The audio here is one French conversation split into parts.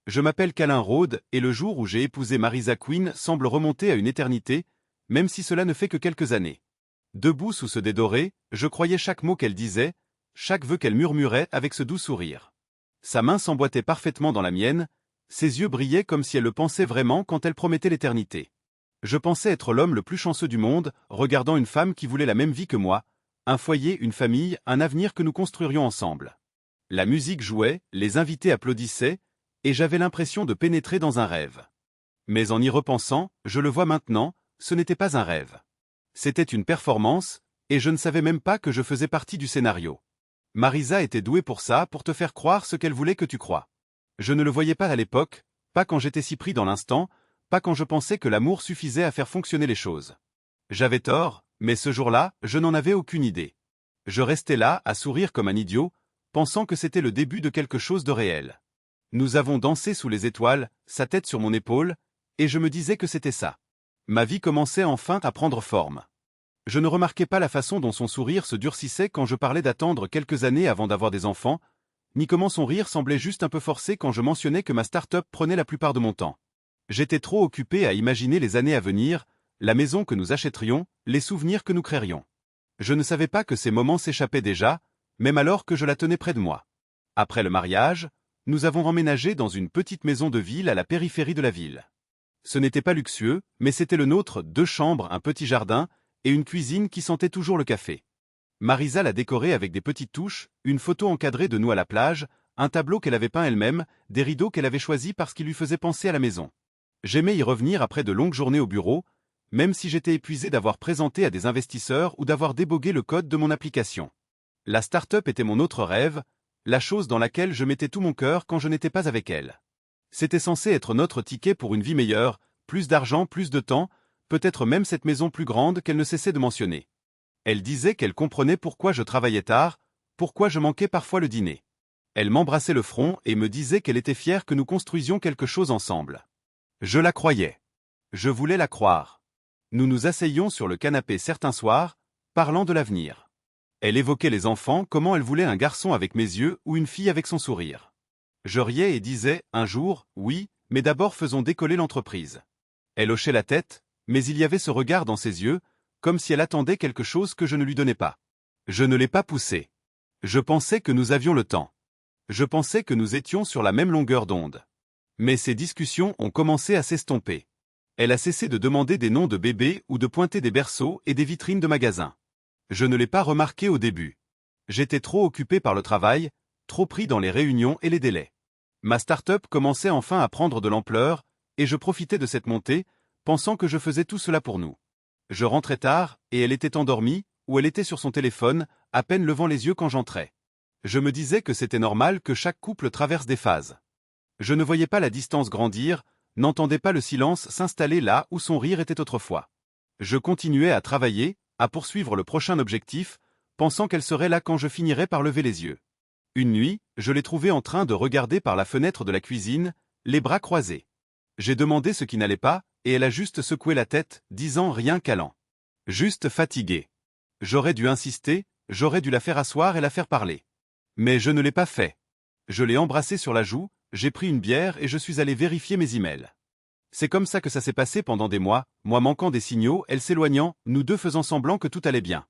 Je m'appelle Calin Rhode et le jour où j'ai épousé Marisa Quinn semble remonter à une éternité, même si cela ne fait que quelques années. Debout sous ce dais doré, je croyais chaque mot qu'elle disait, chaque vœu qu'elle murmurait avec ce doux sourire. Sa main s'emboîtait parfaitement dans la mienne, ses yeux brillaient comme si elle le pensait vraiment quand elle promettait l'éternité. Je pensais être l'homme le plus chanceux du monde, regardant une femme qui voulait la même vie que moi, un foyer, une famille, un avenir que nous construirions ensemble. La musique jouait, les invités applaudissaient, et j'avais l'impression de pénétrer dans un rêve. Mais en y repensant, je le vois maintenant, ce n'était pas un rêve. C'était une performance, et je ne savais même pas que je faisais partie du scénario. Marisa était douée pour ça, pour te faire croire ce qu'elle voulait que tu crois. Je ne le voyais pas à l'époque, pas quand j'étais si pris dans l'instant, pas quand je pensais que l'amour suffisait à faire fonctionner les choses. J'avais tort, mais ce jour-là, je n'en avais aucune idée. Je restais là, à sourire comme un idiot, pensant que c'était le début de quelque chose de réel. Nous avons dansé sous les étoiles, sa tête sur mon épaule, et je me disais que c'était ça. Ma vie commençait enfin à prendre forme. Je ne remarquais pas la façon dont son sourire se durcissait quand je parlais d'attendre quelques années avant d'avoir des enfants, ni comment son rire semblait juste un peu forcé quand je mentionnais que ma start-up prenait la plupart de mon temps. J'étais trop occupé à imaginer les années à venir, la maison que nous achèterions, les souvenirs que nous créerions. Je ne savais pas que ces moments s'échappaient déjà, même alors que je la tenais près de moi. Après le mariage, nous avons emménagé dans une petite maison de ville à la périphérie de la ville. Ce n'était pas luxueux, mais c'était le nôtre, 2 chambres, un petit jardin, et une cuisine qui sentait toujours le café. Marisa l'a décoré avec des petites touches, une photo encadrée de nous à la plage, un tableau qu'elle avait peint elle-même, des rideaux qu'elle avait choisis parce qu'ils lui faisaient penser à la maison. J'aimais y revenir après de longues journées au bureau, même si j'étais épuisé d'avoir présenté à des investisseurs ou d'avoir débogué le code de mon application. La start-up était mon autre rêve, la chose dans laquelle je mettais tout mon cœur quand je n'étais pas avec elle. C'était censé être notre ticket pour une vie meilleure, plus d'argent, plus de temps, peut-être même cette maison plus grande qu'elle ne cessait de mentionner. Elle disait qu'elle comprenait pourquoi je travaillais tard, pourquoi je manquais parfois le dîner. Elle m'embrassait le front et me disait qu'elle était fière que nous construisions quelque chose ensemble. Je la croyais. Je voulais la croire. Nous nous asseyions sur le canapé certains soirs, parlant de l'avenir. Elle évoquait les enfants, comment elle voulait un garçon avec mes yeux ou une fille avec son sourire. Je riais et disais, un jour, oui, mais d'abord faisons décoller l'entreprise. Elle hochait la tête, mais il y avait ce regard dans ses yeux, comme si elle attendait quelque chose que je ne lui donnais pas. Je ne l'ai pas poussée. Je pensais que nous avions le temps. Je pensais que nous étions sur la même longueur d'onde. Mais ces discussions ont commencé à s'estomper. Elle a cessé de demander des noms de bébés ou de pointer des berceaux et des vitrines de magasins. Je ne l'ai pas remarqué au début. J'étais trop occupé par le travail, trop pris dans les réunions et les délais. Ma start-up commençait enfin à prendre de l'ampleur, et je profitais de cette montée, pensant que je faisais tout cela pour nous. Je rentrais tard, et elle était endormie, ou elle était sur son téléphone, à peine levant les yeux quand j'entrais. Je me disais que c'était normal que chaque couple traverse des phases. Je ne voyais pas la distance grandir, n'entendais pas le silence s'installer là où son rire était autrefois. Je continuais à travailler, à poursuivre le prochain objectif, pensant qu'elle serait là quand je finirais par lever les yeux. Une nuit, je l'ai trouvée en train de regarder par la fenêtre de la cuisine, les bras croisés. J'ai demandé ce qui n'allait pas, et elle a juste secoué la tête, disant rien qu'allant. Juste fatiguée. J'aurais dû insister, j'aurais dû la faire asseoir et la faire parler. Mais je ne l'ai pas fait. Je l'ai embrassée sur la joue, j'ai pris une bière et je suis allé vérifier mes emails. C'est comme ça que ça s'est passé pendant des mois, moi manquant des signaux, elle s'éloignant, nous deux faisant semblant que tout allait bien.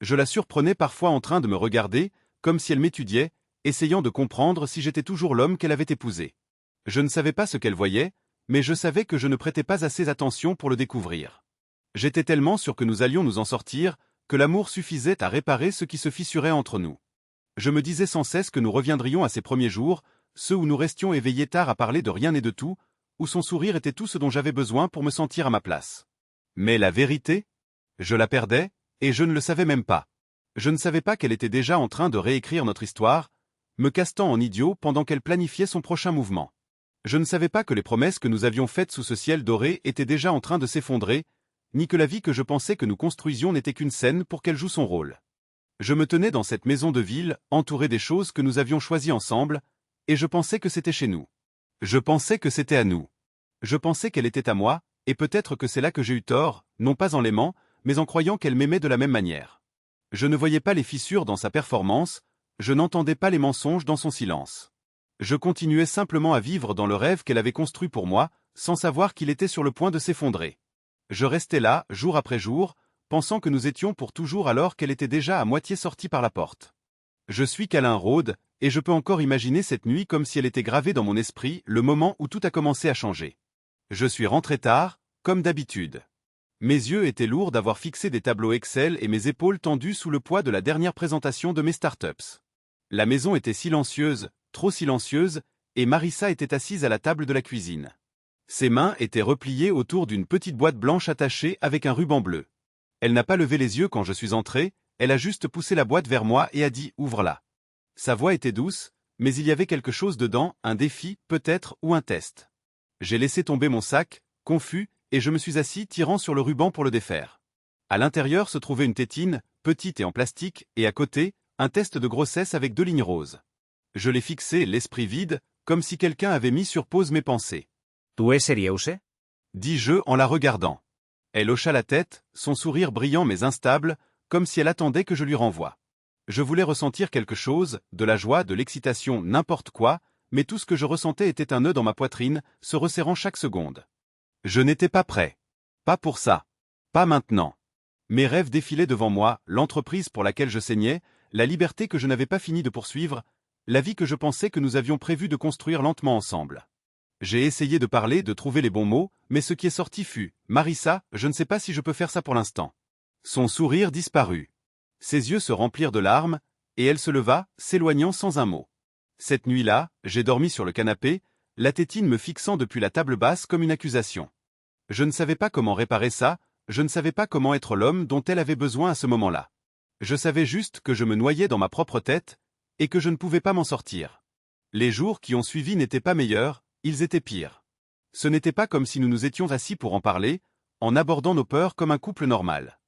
Je la surprenais parfois en train de me regarder, comme si elle m'étudiait, essayant de comprendre si j'étais toujours l'homme qu'elle avait épousé. Je ne savais pas ce qu'elle voyait, mais je savais que je ne prêtais pas assez attention pour le découvrir. J'étais tellement sûr que nous allions nous en sortir, que l'amour suffisait à réparer ce qui se fissurait entre nous. Je me disais sans cesse que nous reviendrions à ces premiers jours, ceux où nous restions éveillés tard à parler de rien et de tout, où son sourire était tout ce dont j'avais besoin pour me sentir à ma place. Mais la vérité? Je la perdais, et je ne le savais même pas. Je ne savais pas qu'elle était déjà en train de réécrire notre histoire, me castant en idiot pendant qu'elle planifiait son prochain mouvement. Je ne savais pas que les promesses que nous avions faites sous ce ciel doré étaient déjà en train de s'effondrer, ni que la vie que je pensais que nous construisions n'était qu'une scène pour qu'elle joue son rôle. Je me tenais dans cette maison de ville, entouré des choses que nous avions choisies ensemble, et je pensais que c'était chez nous. Je pensais que c'était à nous. Je pensais qu'elle était à moi, et peut-être que c'est là que j'ai eu tort, non pas en l'aimant, mais en croyant qu'elle m'aimait de la même manière. Je ne voyais pas les fissures dans sa performance, je n'entendais pas les mensonges dans son silence. Je continuais simplement à vivre dans le rêve qu'elle avait construit pour moi, sans savoir qu'il était sur le point de s'effondrer. Je restais là, jour après jour, pensant que nous étions pour toujours alors qu'elle était déjà à moitié sortie par la porte. Je suis qu'Alain Rode, et je peux encore imaginer cette nuit comme si elle était gravée dans mon esprit, le moment où tout a commencé à changer. Je suis rentré tard, comme d'habitude. Mes yeux étaient lourds d'avoir fixé des tableaux Excel et mes épaules tendues sous le poids de la dernière présentation de mes startups. La maison était silencieuse, trop silencieuse, et Marissa était assise à la table de la cuisine. Ses mains étaient repliées autour d'une petite boîte blanche attachée avec un ruban bleu. Elle n'a pas levé les yeux quand je suis entré, elle a juste poussé la boîte vers moi et a dit « Ouvre-la ». Sa voix était douce, mais il y avait quelque chose dedans, un défi, peut-être, ou un test. J'ai laissé tomber mon sac, confus, et je me suis assis tirant sur le ruban pour le défaire. À l'intérieur se trouvait une tétine, petite et en plastique, et à côté, un test de grossesse avec 2 lignes roses. Je l'ai fixé, l'esprit vide, comme si quelqu'un avait mis sur pause mes pensées. « ¿Tú es seriouse ?» dis-je en la regardant. Elle hocha la tête, son sourire brillant mais instable, comme si elle attendait que je lui renvoie. Je voulais ressentir quelque chose, de la joie, de l'excitation, n'importe quoi, mais tout ce que je ressentais était un nœud dans ma poitrine, se resserrant chaque seconde. Je n'étais pas prêt. Pas pour ça. Pas maintenant. Mes rêves défilaient devant moi, l'entreprise pour laquelle je saignais, la liberté que je n'avais pas fini de poursuivre, la vie que je pensais que nous avions prévu de construire lentement ensemble. J'ai essayé de parler, de trouver les bons mots, mais ce qui est sorti fut « Marissa, je ne sais pas si je peux faire ça pour l'instant. » Son sourire disparut. Ses yeux se remplirent de larmes, et elle se leva, s'éloignant sans un mot. Cette nuit-là, j'ai dormi sur le canapé, la tétine me fixant depuis la table basse comme une accusation. Je ne savais pas comment réparer ça, je ne savais pas comment être l'homme dont elle avait besoin à ce moment-là. Je savais juste que je me noyais dans ma propre tête, et que je ne pouvais pas m'en sortir. Les jours qui ont suivi n'étaient pas meilleurs, ils étaient pires. Ce n'était pas comme si nous nous étions assis pour en parler, en abordant nos peurs comme un couple normal.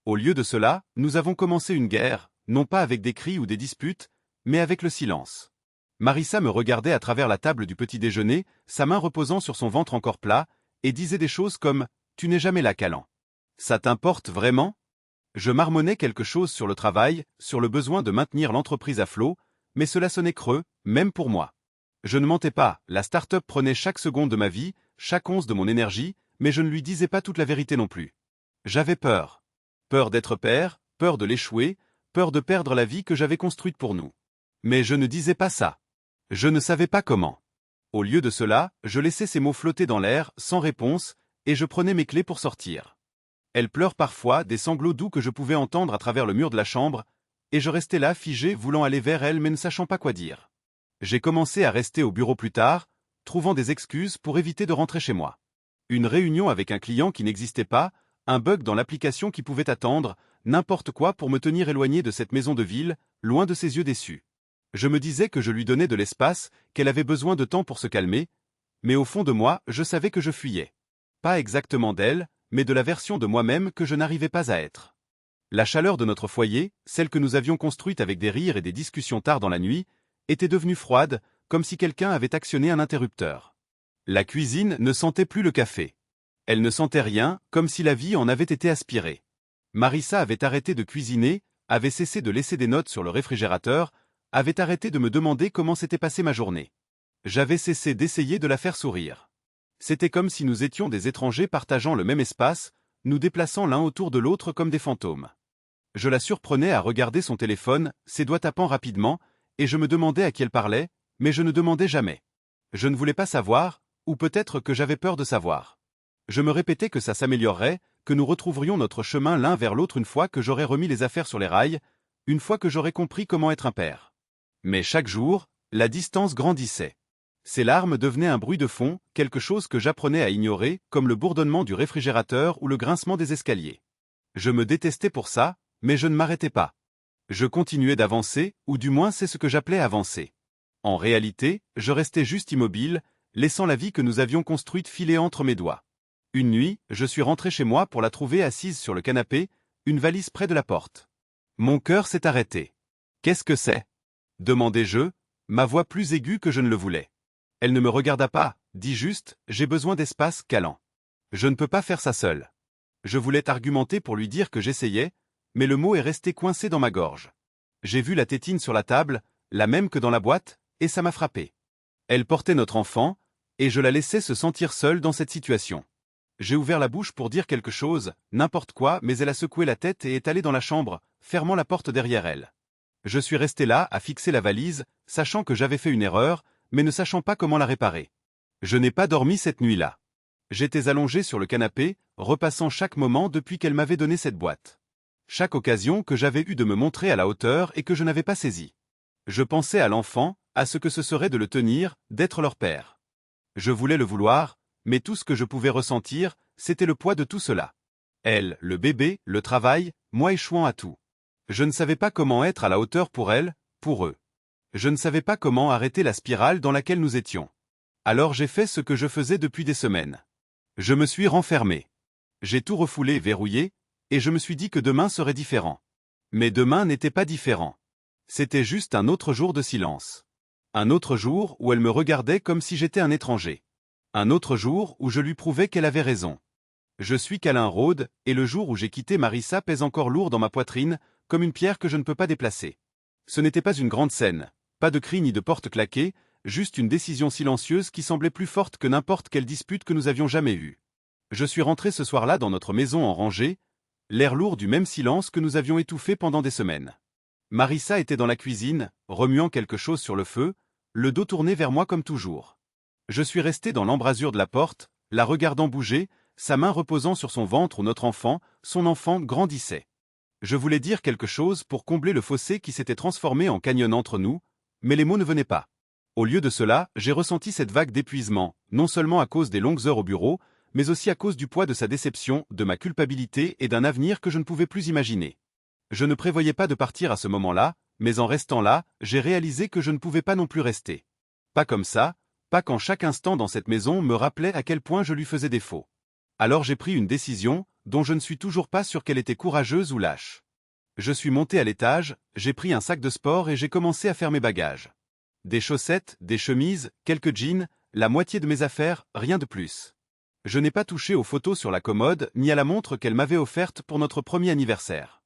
Au lieu de cela, nous avons commencé une guerre, non pas avec des cris ou des disputes, mais avec le silence. Marissa me regardait à travers la table du petit déjeuner, sa main reposant sur son ventre encore plat, et disait des choses comme « Tu n'es jamais là, Calan. Ça t'importe vraiment ?» Je marmonnais quelque chose sur le travail, sur le besoin de maintenir l'entreprise à flot, mais cela sonnait creux, même pour moi. Je ne mentais pas, la start-up prenait chaque seconde de ma vie, chaque once de mon énergie, mais je ne lui disais pas toute la vérité non plus. J'avais peur. Peur d'être père, peur de l'échouer, peur de perdre la vie que j'avais construite pour nous. Mais je ne disais pas ça. Je ne savais pas comment. Au lieu de cela, je laissais ces mots flotter dans l'air, sans réponse, et je prenais mes clés pour sortir. Elle pleure parfois, des sanglots doux que je pouvais entendre à travers le mur de la chambre, et je restais là figé, voulant aller vers elle mais ne sachant pas quoi dire. J'ai commencé à rester au bureau plus tard, trouvant des excuses pour éviter de rentrer chez moi. Une réunion avec un client qui n'existait pas, un bug dans l'application qui pouvait attendre, n'importe quoi pour me tenir éloigné de cette maison de ville, loin de ses yeux déçus. Je me disais que je lui donnais de l'espace, qu'elle avait besoin de temps pour se calmer, mais au fond de moi, je savais que je fuyais. Pas exactement d'elle, mais de la version de moi-même que je n'arrivais pas à être. La chaleur de notre foyer, celle que nous avions construite avec des rires et des discussions tard dans la nuit, était devenue froide, comme si quelqu'un avait actionné un interrupteur. La cuisine ne sentait plus le café. Elle ne sentait rien, comme si la vie en avait été aspirée. Marissa avait arrêté de cuisiner, avait cessé de laisser des notes sur le réfrigérateur, avait arrêté de me demander comment s'était passée ma journée. J'avais cessé d'essayer de la faire sourire. C'était comme si nous étions des étrangers partageant le même espace, nous déplaçant l'un autour de l'autre comme des fantômes. Je la surprenais à regarder son téléphone, ses doigts tapant rapidement, et je me demandais à qui elle parlait, mais je ne demandais jamais. Je ne voulais pas savoir, ou peut-être que j'avais peur de savoir. Je me répétais que ça s'améliorerait, que nous retrouverions notre chemin l'un vers l'autre une fois que j'aurais remis les affaires sur les rails, une fois que j'aurais compris comment être un père. Mais chaque jour, la distance grandissait. Ces larmes devenaient un bruit de fond, quelque chose que j'apprenais à ignorer, comme le bourdonnement du réfrigérateur ou le grincement des escaliers. Je me détestais pour ça, mais je ne m'arrêtais pas. Je continuais d'avancer, ou du moins c'est ce que j'appelais avancer. En réalité, je restais juste immobile, laissant la vie que nous avions construite filer entre mes doigts. Une nuit, je suis rentré chez moi pour la trouver assise sur le canapé, une valise près de la porte. Mon cœur s'est arrêté. « Qu'est-ce que c'est » demandai-je, ma voix plus aiguë que je ne le voulais. Elle ne me regarda pas, dit juste « J'ai besoin d'espace, Calan. Je ne peux pas faire ça seul. » Je voulais argumenter pour lui dire que j'essayais, mais le mot est resté coincé dans ma gorge. J'ai vu la tétine sur la table, la même que dans la boîte, et ça m'a frappé. Elle portait notre enfant, et je la laissais se sentir seule dans cette situation. J'ai ouvert la bouche pour dire quelque chose, n'importe quoi, mais elle a secoué la tête et est allée dans la chambre, fermant la porte derrière elle. Je suis resté là, à fixer la valise, sachant que j'avais fait une erreur, mais ne sachant pas comment la réparer. Je n'ai pas dormi cette nuit-là. J'étais allongé sur le canapé, repassant chaque moment depuis qu'elle m'avait donné cette boîte. Chaque occasion que j'avais eue de me montrer à la hauteur et que je n'avais pas saisie. Je pensais à l'enfant, à ce que ce serait de le tenir, d'être leur père. Je voulais le vouloir, mais tout ce que je pouvais ressentir, c'était le poids de tout cela. Elle, le bébé, le travail, moi échouant à tout. Je ne savais pas comment être à la hauteur pour elle, pour eux. Je ne savais pas comment arrêter la spirale dans laquelle nous étions. Alors j'ai fait ce que je faisais depuis des semaines. Je me suis renfermé. J'ai tout refoulé, verrouillé, et je me suis dit que demain serait différent. Mais demain n'était pas différent. C'était juste un autre jour de silence. Un autre jour où elle me regardait comme si j'étais un étranger. Un autre jour où je lui prouvais qu'elle avait raison. Je suis qu'Alain Rode, et le jour où j'ai quitté Marissa pèse encore lourd dans ma poitrine, comme une pierre que je ne peux pas déplacer. Ce n'était pas une grande scène, pas de cris ni de portes claquées, juste une décision silencieuse qui semblait plus forte que n'importe quelle dispute que nous avions jamais eue. Je suis rentré ce soir-là dans notre maison en rangée, l'air lourd du même silence que nous avions étouffé pendant des semaines. Marissa était dans la cuisine, remuant quelque chose sur le feu, le dos tourné vers moi comme toujours. Je suis resté dans l'embrasure de la porte, la regardant bouger, sa main reposant sur son ventre où notre enfant, son enfant, grandissait. Je voulais dire quelque chose pour combler le fossé qui s'était transformé en canyon entre nous, mais les mots ne venaient pas. Au lieu de cela, j'ai ressenti cette vague d'épuisement, non seulement à cause des longues heures au bureau, mais aussi à cause du poids de sa déception, de ma culpabilité et d'un avenir que je ne pouvais plus imaginer. Je ne prévoyais pas de partir à ce moment-là, mais en restant là, j'ai réalisé que je ne pouvais pas non plus rester. Pas comme ça, pas quand chaque instant dans cette maison me rappelait à quel point je lui faisais défaut. Alors j'ai pris une décision, dont je ne suis toujours pas sûr qu'elle était courageuse ou lâche. Je suis monté à l'étage, j'ai pris un sac de sport et j'ai commencé à faire mes bagages. Des chaussettes, des chemises, quelques jeans, la moitié de mes affaires, rien de plus. Je n'ai pas touché aux photos sur la commode ni à la montre qu'elle m'avait offerte pour notre premier anniversaire.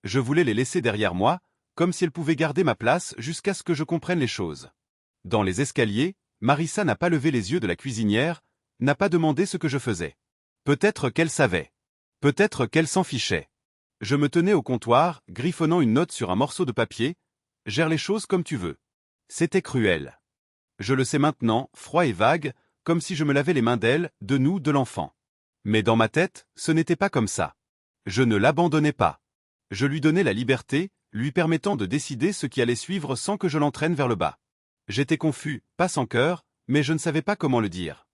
Je voulais les laisser derrière moi, comme si elles pouvaient garder ma place jusqu'à ce que je comprenne les choses. Dans les escaliers, Marissa n'a pas levé les yeux de la cuisinière, n'a pas demandé ce que je faisais. Peut-être qu'elle savait. Peut-être qu'elle s'en fichait. Je me tenais au comptoir, griffonnant une note sur un morceau de papier. Gère les choses comme tu veux. C'était cruel. Je le sais maintenant, froid et vague, comme si je me lavais les mains d'elle, de nous, de l'enfant. Mais dans ma tête, ce n'était pas comme ça. Je ne l'abandonnais pas. Je lui donnais la liberté, lui permettant de décider ce qui allait suivre sans que je l'entraîne vers le bas. J'étais confus, pas sans cœur, mais je ne savais pas comment le dire.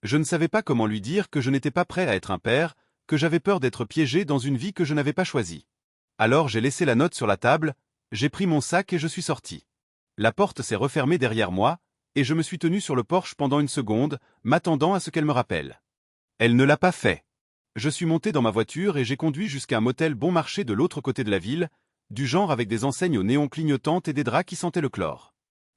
Je ne savais pas comment lui dire que je n'étais pas prêt à être un père, que j'avais peur d'être piégé dans une vie que je n'avais pas choisie. Alors j'ai laissé la note sur la table, j'ai pris mon sac et je suis sorti. La porte s'est refermée derrière moi, et je me suis tenu sur le porche pendant une seconde, m'attendant à ce qu'elle me rappelle. Elle ne l'a pas fait. Je suis monté dans ma voiture et j'ai conduit jusqu'à un motel bon marché de l'autre côté de la ville, du genre avec des enseignes aux néons clignotantes et des draps qui sentaient le chlore.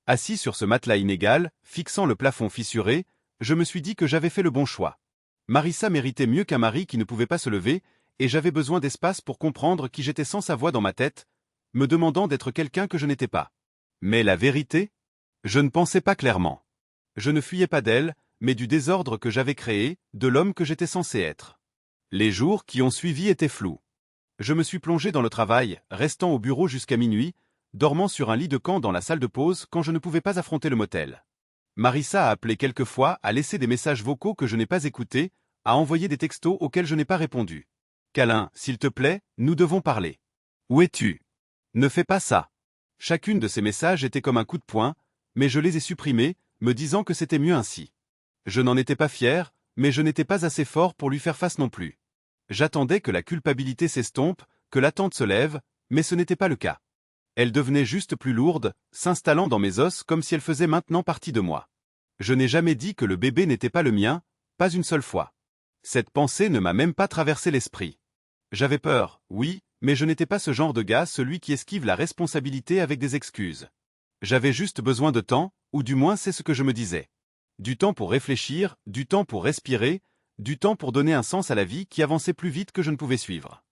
Assis sur ce matelas inégal, fixant le plafond fissuré, je me suis dit que j'avais fait le bon choix. Marissa méritait mieux qu'un mari qui ne pouvait pas se lever, et j'avais besoin d'espace pour comprendre qui j'étais sans sa voix dans ma tête, me demandant d'être quelqu'un que je n'étais pas. Mais la vérité? Je ne pensais pas clairement. Je ne fuyais pas d'elle, mais du désordre que j'avais créé, de l'homme que j'étais censé être. Les jours qui ont suivi étaient flous. Je me suis plongé dans le travail, restant au bureau jusqu'à minuit, dormant sur un lit de camp dans la salle de pause quand je ne pouvais pas affronter le motel. Marissa a appelé quelques fois, a laissé des messages vocaux que je n'ai pas écoutés, a envoyé des textos auxquels je n'ai pas répondu. Câlin, s'il te plaît, nous devons parler. Où es-tu? Ne fais pas ça. Chacune de ces messages était comme un coup de poing, mais je les ai supprimés, me disant que c'était mieux ainsi. Je n'en étais pas fier, mais je n'étais pas assez fort pour lui faire face non plus. J'attendais que la culpabilité s'estompe, que l'attente se lève, mais ce n'était pas le cas. Elle devenait juste plus lourde, s'installant dans mes os comme si elle faisait maintenant partie de moi. Je n'ai jamais dit que le bébé n'était pas le mien, pas une seule fois. Cette pensée ne m'a même pas traversé l'esprit. J'avais peur, oui, mais je n'étais pas ce genre de gars, celui qui esquive la responsabilité avec des excuses. J'avais juste besoin de temps, ou du moins c'est ce que je me disais. Du temps pour réfléchir, du temps pour respirer, du temps pour donner un sens à la vie qui avançait plus vite que je ne pouvais suivre.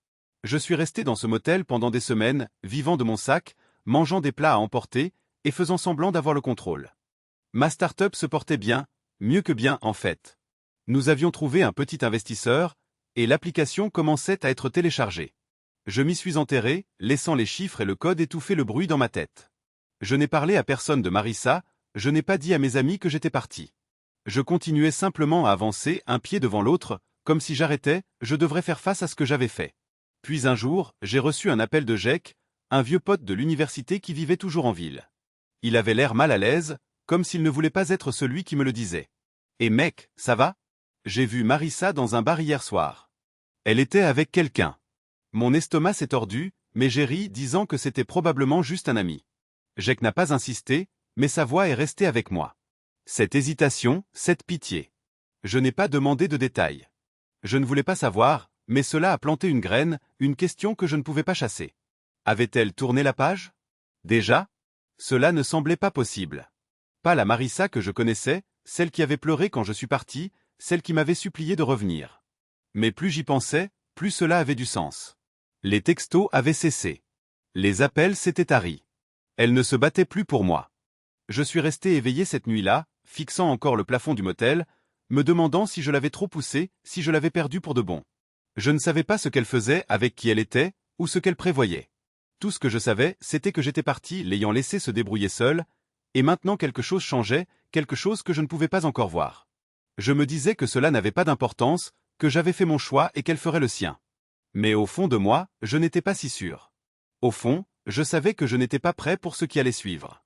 Je suis resté dans ce motel pendant des semaines, vivant de mon sac, mangeant des plats à emporter, et faisant semblant d'avoir le contrôle. Ma start-up se portait bien, mieux que bien en fait. Nous avions trouvé un petit investisseur, et l'application commençait à être téléchargée. Je m'y suis enterré, laissant les chiffres et le code étouffer le bruit dans ma tête. Je n'ai parlé à personne de Marissa, je n'ai pas dit à mes amis que j'étais parti. Je continuais simplement à avancer un pied devant l'autre, comme si j'arrêtais, je devrais faire face à ce que j'avais fait. Puis un jour, j'ai reçu un appel de Jake, un vieux pote de l'université qui vivait toujours en ville. Il avait l'air mal à l'aise, comme s'il ne voulait pas être celui qui me le disait. « Et mec, ça va ? J'ai vu Marissa dans un bar hier soir. Elle était avec quelqu'un. » Mon estomac s'est tordu, mais j'ai ri disant que c'était probablement juste un ami. Jake n'a pas insisté, mais sa voix est restée avec moi. Cette hésitation, cette pitié. Je n'ai pas demandé de détails. Je ne voulais pas savoir, mais cela a planté une graine, une question que je ne pouvais pas chasser. Avait-elle tourné la page ? Déjà ? Cela ne semblait pas possible. Pas la Marissa que je connaissais, celle qui avait pleuré quand je suis parti, celle qui m'avait supplié de revenir. Mais plus j'y pensais, plus cela avait du sens. Les textos avaient cessé. Les appels s'étaient taris. Elle ne se battait plus pour moi. Je suis resté éveillé cette nuit-là, fixant encore le plafond du motel, me demandant si je l'avais trop poussée, si je l'avais perdue pour de bon. Je ne savais pas ce qu'elle faisait, avec qui elle était, ou ce qu'elle prévoyait. Tout ce que je savais, c'était que j'étais parti l'ayant laissé se débrouiller seule, et maintenant quelque chose changeait, quelque chose que je ne pouvais pas encore voir. Je me disais que cela n'avait pas d'importance, que j'avais fait mon choix et qu'elle ferait le sien. Mais au fond de moi, je n'étais pas si sûr. Au fond, je savais que je n'étais pas prêt pour ce qui allait suivre.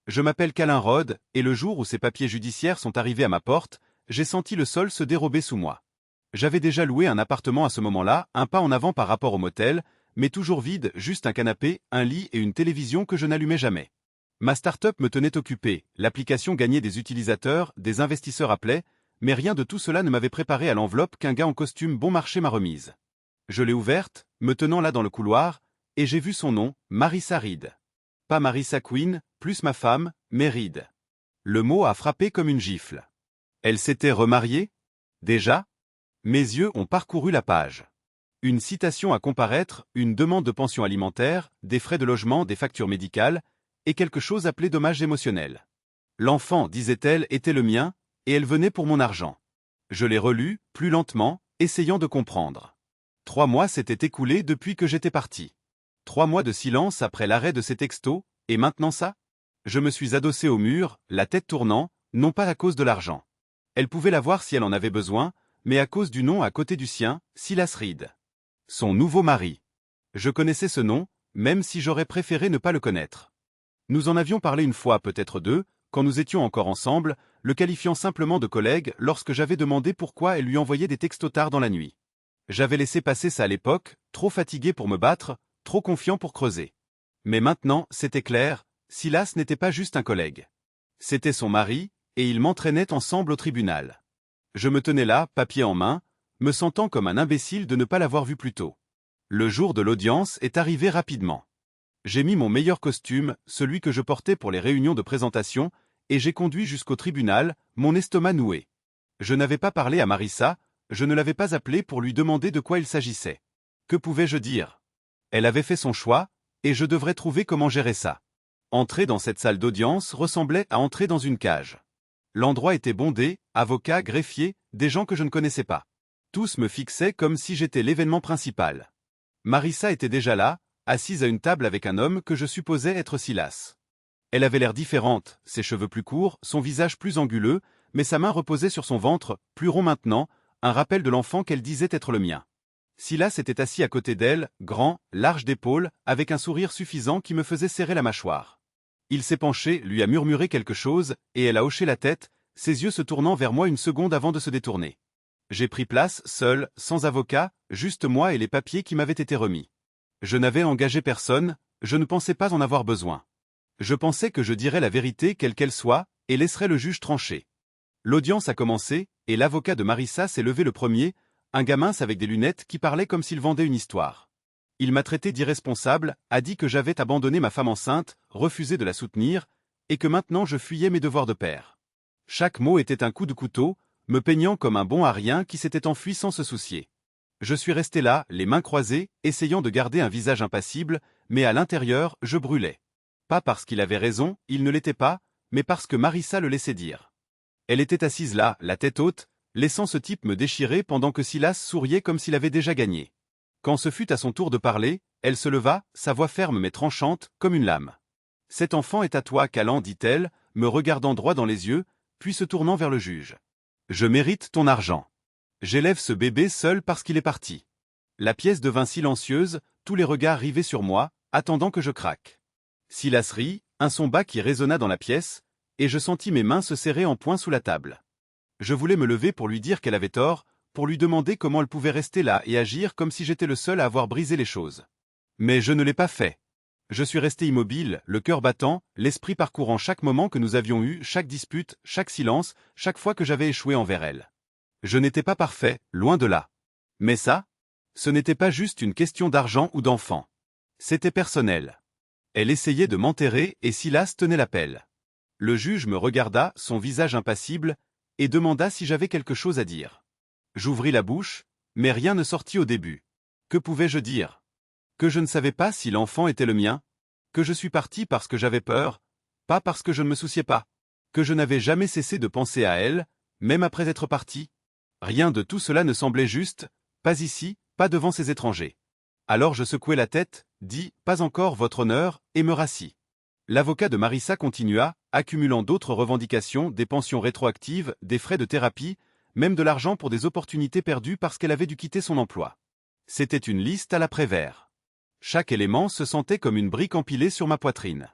Je m'appelle Calin Rod, et le jour où ces papiers judiciaires sont arrivés à ma porte, j'ai senti le sol se dérober sous moi. J'avais déjà loué un appartement à ce moment-là, un pas en avant par rapport au motel, mais toujours vide, juste un canapé, un lit et une télévision que je n'allumais jamais. Ma start-up me tenait occupé, l'application gagnait des utilisateurs, des investisseurs appelaient, mais rien de tout cela ne m'avait préparé à l'enveloppe qu'un gars en costume bon marché m'a remise. Je l'ai ouverte, me tenant là dans le couloir, et j'ai vu son nom, Marissa Reed. Pas Marissa Quinn, plus ma femme, mais Reed. Le mot a frappé comme une gifle. Elle s'était remariée ? Déjà ? Mes yeux ont parcouru la page. Une citation à comparaître, une demande de pension alimentaire, des frais de logement, des factures médicales, et quelque chose appelé dommage émotionnel. L'enfant, disait-elle, était le mien, et elle venait pour mon argent. Je l'ai relu, plus lentement, essayant de comprendre. 3 mois s'étaient écoulés depuis que j'étais parti. 3 mois de silence après l'arrêt de ces textos, et maintenant ça ? Je me suis adossé au mur, la tête tournant, non pas à cause de l'argent. Elle pouvait l'avoir si elle en avait besoin, mais à cause du nom à côté du sien, Silas Reed. Son nouveau mari. Je connaissais ce nom, même si j'aurais préféré ne pas le connaître. Nous en avions parlé une fois, peut-être deux, quand nous étions encore ensemble, le qualifiant simplement de collègue lorsque j'avais demandé pourquoi elle lui envoyait des textos tard dans la nuit. J'avais laissé passer ça à l'époque, trop fatigué pour me battre, trop confiant pour creuser. Mais maintenant, c'était clair, Silas n'était pas juste un collègue. C'était son mari, et ils m'entraînaient ensemble au tribunal. Je me tenais là, papier en main, me sentant comme un imbécile de ne pas l'avoir vu plus tôt. Le jour de l'audience est arrivé rapidement. J'ai mis mon meilleur costume, celui que je portais pour les réunions de présentation, et j'ai conduit jusqu'au tribunal, mon estomac noué. Je n'avais pas parlé à Marissa, je ne l'avais pas appelée pour lui demander de quoi il s'agissait. Que pouvais-je dire ? Elle avait fait son choix, et je devrais trouver comment gérer ça. Entrer dans cette salle d'audience ressemblait à entrer dans une cage. L'endroit était bondé, avocats, greffiers, des gens que je ne connaissais pas. Tous me fixaient comme si j'étais l'événement principal. Marissa était déjà là, assise à une table avec un homme que je supposais être Silas. Elle avait l'air différente, ses cheveux plus courts, son visage plus anguleux, mais sa main reposait sur son ventre, plus rond maintenant, un rappel de l'enfant qu'elle disait être le mien. Silas était assis à côté d'elle, grand, large d'épaules, avec un sourire suffisant qui me faisait serrer la mâchoire. Il s'est penché, lui a murmuré quelque chose, et elle a hoché la tête, ses yeux se tournant vers moi une seconde avant de se détourner. J'ai pris place, seul, sans avocat, juste moi et les papiers qui m'avaient été remis. Je n'avais engagé personne, je ne pensais pas en avoir besoin. Je pensais que je dirais la vérité quelle qu'elle soit, et laisserais le juge trancher. L'audience a commencé, et l'avocat de Marissa s'est levé le premier, un gars mince avec des lunettes qui parlait comme s'il vendait une histoire. Il m'a traité d'irresponsable, a dit que j'avais abandonné ma femme enceinte, refusé de la soutenir, et que maintenant je fuyais mes devoirs de père. Chaque mot était un coup de couteau, me peignant comme un bon à rien qui s'était enfui sans se soucier. Je suis resté là, les mains croisées, essayant de garder un visage impassible, mais à l'intérieur, je brûlais. Pas parce qu'il avait raison, il ne l'était pas, mais parce que Marissa le laissait dire. Elle était assise là, la tête haute, laissant ce type me déchirer pendant que Silas souriait comme s'il avait déjà gagné. Quand ce fut à son tour de parler, elle se leva, sa voix ferme mais tranchante, comme une lame. « Cet enfant est à toi, Callan, dit-elle, me regardant droit dans les yeux, puis se tournant vers le juge. Je mérite ton argent. J'élève ce bébé seul parce qu'il est parti. » La pièce devint silencieuse, tous les regards rivés sur moi, attendant que je craque. Silas rit, un son bas qui résonna dans la pièce, et je sentis mes mains se serrer en poing sous la table. Je voulais me lever pour lui dire qu'elle avait tort, pour lui demander comment elle pouvait rester là et agir comme si j'étais le seul à avoir brisé les choses. Mais je ne l'ai pas fait. Je suis resté immobile, le cœur battant, l'esprit parcourant chaque moment que nous avions eu, chaque dispute, chaque silence, chaque fois que j'avais échoué envers elle. Je n'étais pas parfait, loin de là. Mais ça, ce n'était pas juste une question d'argent ou d'enfant. C'était personnel. Elle essayait de m'enterrer et Silas tenait la pelle. Le juge me regarda, son visage impassible, et demanda si j'avais quelque chose à dire. J'ouvris la bouche, mais rien ne sortit au début. Que pouvais-je dire? Que je ne savais pas si l'enfant était le mien? Que je suis parti parce que j'avais peur, pas parce que je ne me souciais pas? Que je n'avais jamais cessé de penser à elle, même après être parti? Rien de tout cela ne semblait juste, pas ici, pas devant ces étrangers. Alors je secouai la tête, dis « Pas encore, votre honneur » et me rassis. L'avocat de Marissa continua, accumulant d'autres revendications, des pensions rétroactives, des frais de thérapie, même de l'argent pour des opportunités perdues parce qu'elle avait dû quitter son emploi. C'était une liste à la Prévert. Chaque élément se sentait comme une brique empilée sur ma poitrine.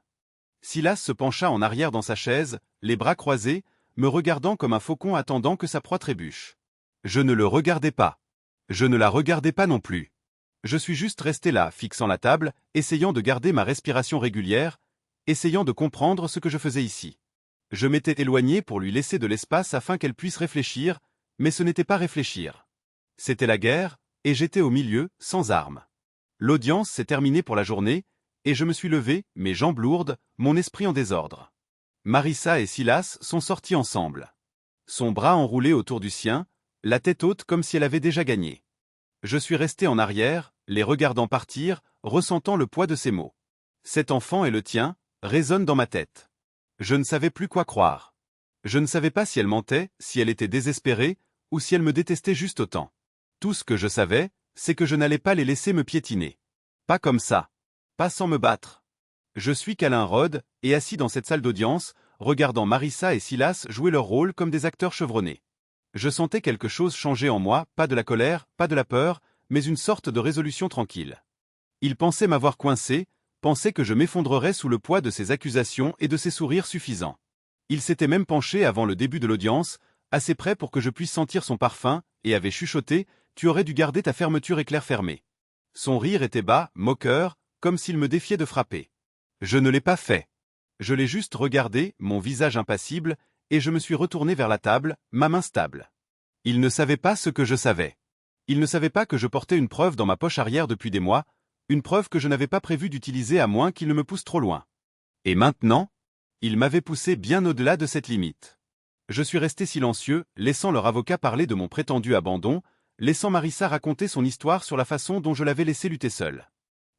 Silas se pencha en arrière dans sa chaise, les bras croisés, me regardant comme un faucon attendant que sa proie trébuche. Je ne le regardais pas. Je ne la regardais pas non plus. Je suis juste resté là, fixant la table, essayant de garder ma respiration régulière, essayant de comprendre ce que je faisais ici. Je m'étais éloigné pour lui laisser de l'espace afin qu'elle puisse réfléchir, mais ce n'était pas réfléchir. C'était la guerre, et j'étais au milieu, sans armes. L'audience s'est terminée pour la journée, et je me suis levé, mes jambes lourdes, mon esprit en désordre. Marissa et Silas sont sortis ensemble. Son bras enroulé autour du sien, la tête haute comme si elle avait déjà gagné. Je suis resté en arrière, les regardant partir, ressentant le poids de ses mots. « Cet enfant est le tien » résonne dans ma tête. Je ne savais plus quoi croire. Je ne savais pas si elle mentait, si elle était désespérée, ou si elle me détestait juste autant. Tout ce que je savais, c'est que je n'allais pas les laisser me piétiner. Pas comme ça. Pas sans me battre. Je suis Callan Rhodes, et assis dans cette salle d'audience, regardant Marissa et Silas jouer leur rôle comme des acteurs chevronnés. Je sentais quelque chose changer en moi, pas de la colère, pas de la peur, mais une sorte de résolution tranquille. Ils pensaient m'avoir coincé, pensaient que je m'effondrerais sous le poids de ces accusations et de ces sourires suffisants. Il s'était même penché avant le début de l'audience, assez près pour que je puisse sentir son parfum, et avait chuchoté « Tu aurais dû garder ta fermeture éclair fermée ». Son rire était bas, moqueur, comme s'il me défiait de frapper. Je ne l'ai pas fait. Je l'ai juste regardé, mon visage impassible, et je me suis retourné vers la table, ma main stable. Il ne savait pas ce que je savais. Il ne savait pas que je portais une preuve dans ma poche arrière depuis des mois, une preuve que je n'avais pas prévu d'utiliser à moins qu'il ne me pousse trop loin. Et maintenant, il m'avait poussé bien au-delà de cette limite. Je suis resté silencieux, laissant leur avocat parler de mon prétendu abandon, laissant Marissa raconter son histoire sur la façon dont je l'avais laissé lutter seule.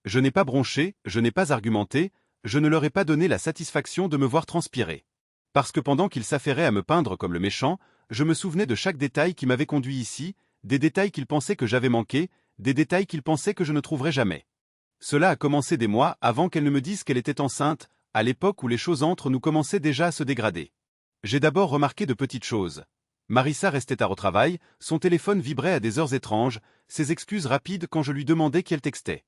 Je n'ai pas bronché, je n'ai pas argumenté, je ne leur ai pas donné la satisfaction de me voir transpirer. Parce que pendant qu'ils s'affairaient à me peindre comme le méchant, je me souvenais de chaque détail qui m'avait conduit ici, des détails qu'ils pensaient que j'avais manqués, des détails qu'ils pensaient que je ne trouverais jamais. Cela a commencé des mois avant qu'elle ne me dise qu'elle était enceinte, à l'époque où les choses entre nous commençaient déjà à se dégrader. J'ai d'abord remarqué de petites choses. Marissa restait à retravail, son téléphone vibrait à des heures étranges, ses excuses rapides quand je lui demandais qui elle textait.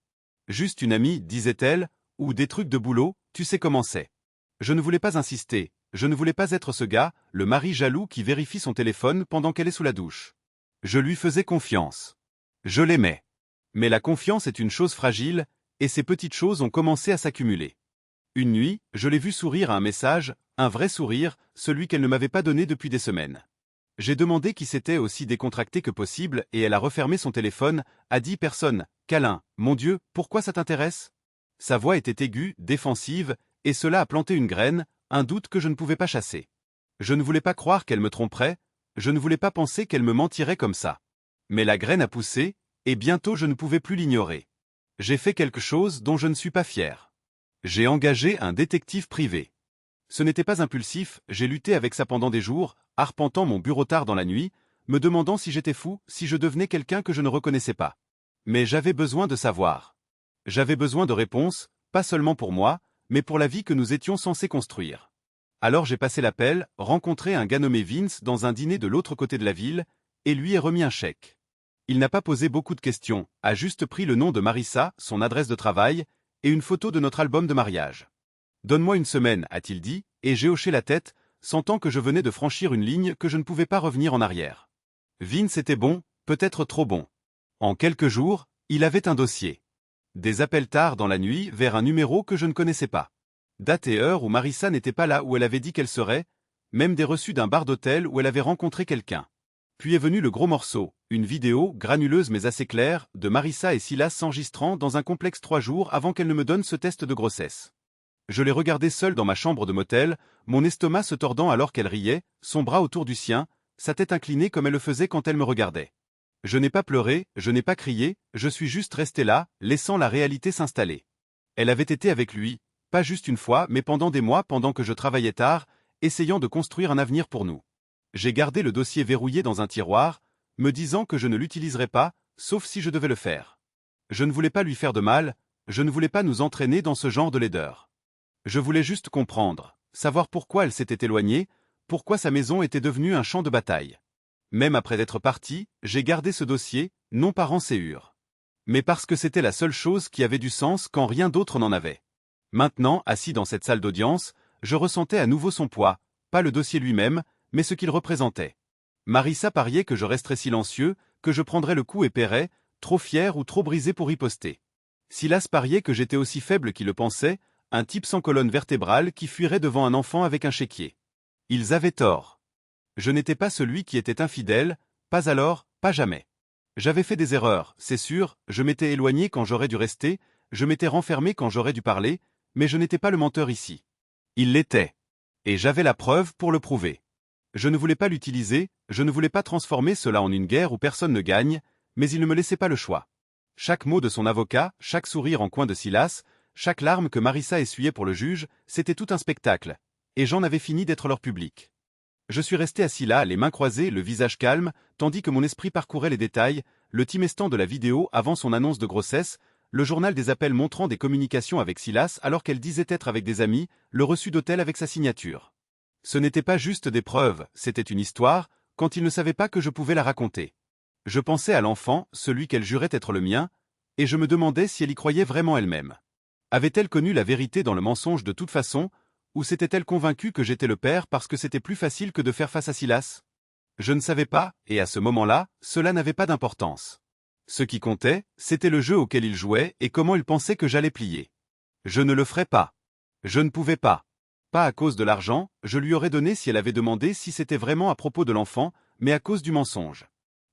Juste une amie, disait-elle, ou des trucs de boulot, tu sais comment c'est. Je ne voulais pas insister, je ne voulais pas être ce gars, le mari jaloux qui vérifie son téléphone pendant qu'elle est sous la douche. Je lui faisais confiance. Je l'aimais. Mais la confiance est une chose fragile, et ces petites choses ont commencé à s'accumuler. Une nuit, je l'ai vue sourire à un message, un vrai sourire, celui qu'elle ne m'avait pas donné depuis des semaines. J'ai demandé qui s'était aussi décontracté que possible et elle a refermé son téléphone, a dit personne, Callan, mon Dieu, pourquoi ça t'intéresse? Sa voix était aiguë, défensive, et cela a planté une graine, un doute que je ne pouvais pas chasser. Je ne voulais pas croire qu'elle me tromperait, je ne voulais pas penser qu'elle me mentirait comme ça. Mais la graine a poussé, et bientôt je ne pouvais plus l'ignorer. J'ai fait quelque chose dont je ne suis pas fier. J'ai engagé un détective privé. Ce n'était pas impulsif, j'ai lutté avec ça pendant des jours, arpentant mon bureau tard dans la nuit, me demandant si j'étais fou, si je devenais quelqu'un que je ne reconnaissais pas. Mais j'avais besoin de savoir. J'avais besoin de réponses, pas seulement pour moi, mais pour la vie que nous étions censés construire. Alors j'ai passé l'appel, rencontré un gars nommé Vince dans un dîner de l'autre côté de la ville, et lui ai remis un chèque. Il n'a pas posé beaucoup de questions, a juste pris le nom de Marissa, son adresse de travail, et une photo de notre album de mariage. Donne-moi une semaine, a-t-il dit, et j'ai hoché la tête, sentant que je venais de franchir une ligne que je ne pouvais pas revenir en arrière. Vince était bon, peut-être trop bon. En quelques jours, il avait un dossier. Des appels tard dans la nuit vers un numéro que je ne connaissais pas. Date et heure où Marissa n'était pas là où elle avait dit qu'elle serait, même des reçus d'un bar d'hôtel où elle avait rencontré quelqu'un. Puis est venu le gros morceau, une vidéo, granuleuse mais assez claire, de Marissa et Silas s'enregistrant dans un complexe 3 jours avant qu'elle ne me donne ce test de grossesse. Je l'ai regardée seule dans ma chambre de motel, mon estomac se tordant alors qu'elle riait, son bras autour du sien, sa tête inclinée comme elle le faisait quand elle me regardait. Je n'ai pas pleuré, je n'ai pas crié, je suis juste resté là, laissant la réalité s'installer. Elle avait été avec lui, pas juste une fois mais pendant des mois pendant que je travaillais tard, essayant de construire un avenir pour nous. J'ai gardé le dossier verrouillé dans un tiroir, me disant que je ne l'utiliserais pas, sauf si je devais le faire. Je ne voulais pas lui faire de mal, je ne voulais pas nous entraîner dans ce genre de laideur. Je voulais juste comprendre, savoir pourquoi elle s'était éloignée, pourquoi sa maison était devenue un champ de bataille. Même après être parti, j'ai gardé ce dossier, non par rancéure, mais parce que c'était la seule chose qui avait du sens quand rien d'autre n'en avait. Maintenant, assis dans cette salle d'audience, je ressentais à nouveau son poids, pas le dossier lui-même, mais ce qu'il représentait. Marissa pariait que je resterais silencieux, que je prendrais le coup et paierais, trop fier ou trop brisé pour riposter. Silas pariait que j'étais aussi faible qu'il le pensait, un type sans colonne vertébrale qui fuirait devant un enfant avec un chéquier. Ils avaient tort. Je n'étais pas celui qui était infidèle, pas alors, pas jamais. J'avais fait des erreurs, c'est sûr, je m'étais éloigné quand j'aurais dû rester, je m'étais renfermé quand j'aurais dû parler, mais je n'étais pas le menteur ici. Il l'était. Et j'avais la preuve pour le prouver. Je ne voulais pas l'utiliser, je ne voulais pas transformer cela en une guerre où personne ne gagne, mais il ne me laissait pas le choix. Chaque mot de son avocat, chaque sourire en coin de Silas, chaque larme que Marissa essuyait pour le juge, c'était tout un spectacle, et j'en avais fini d'être leur public. Je suis resté assis là, les mains croisées, le visage calme, tandis que mon esprit parcourait les détails, le timestamp de la vidéo avant son annonce de grossesse, le journal des appels montrant des communications avec Silas alors qu'elle disait être avec des amis, le reçu d'hôtel avec sa signature. Ce n'était pas juste des preuves, c'était une histoire, quand il ne savait pas que je pouvais la raconter. Je pensais à l'enfant, celui qu'elle jurait être le mien, et je me demandais si elle y croyait vraiment elle-même. Avait-elle connu la vérité dans le mensonge de toute façon, ou s'était-elle convaincue que j'étais le père parce que c'était plus facile que de faire face à Silas? Je ne savais pas, et à ce moment-là, cela n'avait pas d'importance. Ce qui comptait, c'était le jeu auquel il jouait et comment il pensait que j'allais plier. Je ne le ferais pas. Je ne pouvais pas. Pas à cause de l'argent, je lui aurais donné si elle avait demandé si c'était vraiment à propos de l'enfant, mais à cause du mensonge.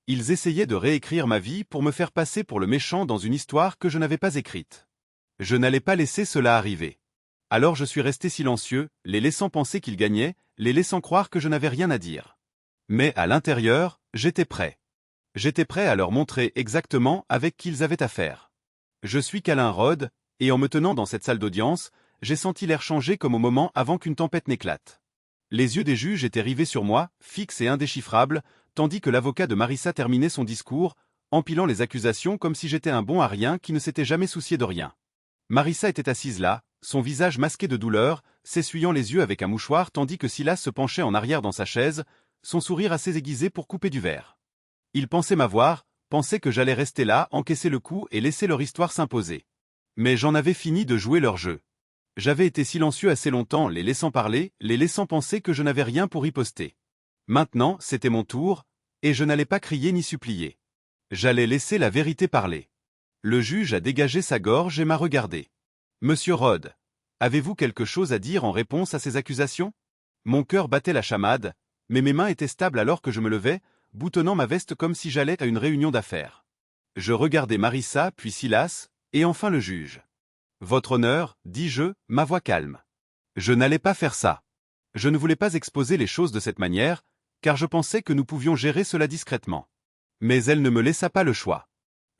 Ils essayaient de réécrire ma vie pour me faire passer pour le méchant dans une histoire que je n'avais pas écrite. Je n'allais pas laisser cela arriver. Alors je suis resté silencieux, les laissant penser qu'ils gagnaient, les laissant croire que je n'avais rien à dire. Mais à l'intérieur, j'étais prêt. J'étais prêt à leur montrer exactement avec qui ils avaient affaire. Je suis Calin Rhodes, et en me tenant dans cette salle d'audience, j'ai senti l'air changer comme au moment avant qu'une tempête n'éclate. Les yeux des juges étaient rivés sur moi, fixes et indéchiffrables, tandis que l'avocat de Marissa terminait son discours, empilant les accusations comme si j'étais un bon à rien qui ne s'était jamais soucié de rien. Marissa était assise là, son visage masqué de douleur, s'essuyant les yeux avec un mouchoir tandis que Silas se penchait en arrière dans sa chaise, son sourire assez aiguisé pour couper du verre. Ils pensaient m'avoir, pensaient que j'allais rester là, encaisser le coup et laisser leur histoire s'imposer. Mais j'en avais fini de jouer leur jeu. J'avais été silencieux assez longtemps, les laissant parler, les laissant penser que je n'avais rien pour riposter. Maintenant, c'était mon tour, et je n'allais pas crier ni supplier. J'allais laisser la vérité parler. Le juge a dégagé sa gorge et m'a regardé. « Monsieur Rhodes, avez-vous quelque chose à dire en réponse à ces accusations ?» Mon cœur battait la chamade, mais mes mains étaient stables alors que je me levais, boutonnant ma veste comme si j'allais à une réunion d'affaires. Je regardais Marissa, puis Silas, et enfin le juge. « Votre honneur, dis-je, ma voix calme. Je n'allais pas faire ça. Je ne voulais pas exposer les choses de cette manière, car je pensais que nous pouvions gérer cela discrètement. Mais elle ne me laissa pas le choix.